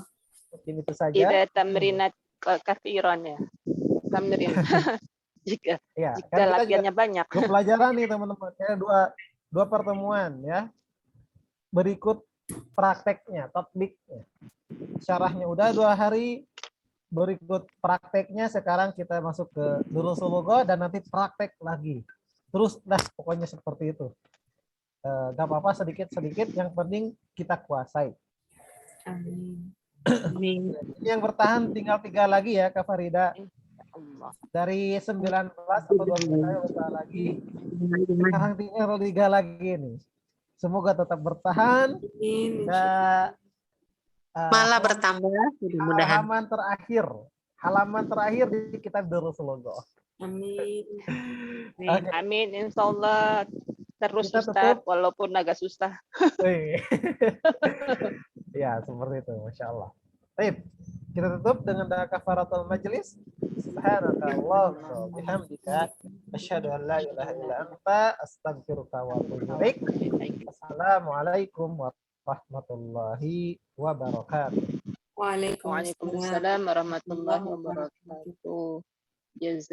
Mungkin itu saja. Ida tamrinat kathiran ya. Tamrin. jika Ya, jika kan kita juga latihannya banyak. dua pelajaran nih teman-teman, ya, dua pertemuan ya. Berikut prakteknya, tatbiknya. Syarahnya udah 2 hari, berikut prakteknya sekarang kita masuk ke durusul lugha dan nanti praktek lagi. Terus pokoknya seperti itu. Gak apa-apa sedikit-sedikit, yang penting kita kuasai. Amin. Yang bertahan tinggal 3 lagi ya Kak Farida. Allah. Dari 19 atau 20 saya lupa lagi. Sekarang tinggal 3 lagi nih. Semoga tetap bertahan. Amin. Dan Malah bertambah, mudah-mudahan. halaman terakhir di kitab Durusul Lugha. Amin. Oke. Amin, insya Allah. Terus Kita Ustaz, tutup. walaupun agak susah. Ya, seperti itu, Masya Allah. Baik, kita tutup dengan doa kafaratul majlis. Subhanakallahumma wa bihamdika asyhadu an la ilaha illa anta astaghfiruka wa atubu ilaik. Assalamualaikum warahmatullahi wabarakatuh. Waalaikumsalam Waalaikumsalam warahmatullahi wabarakatuh. Jazakallah.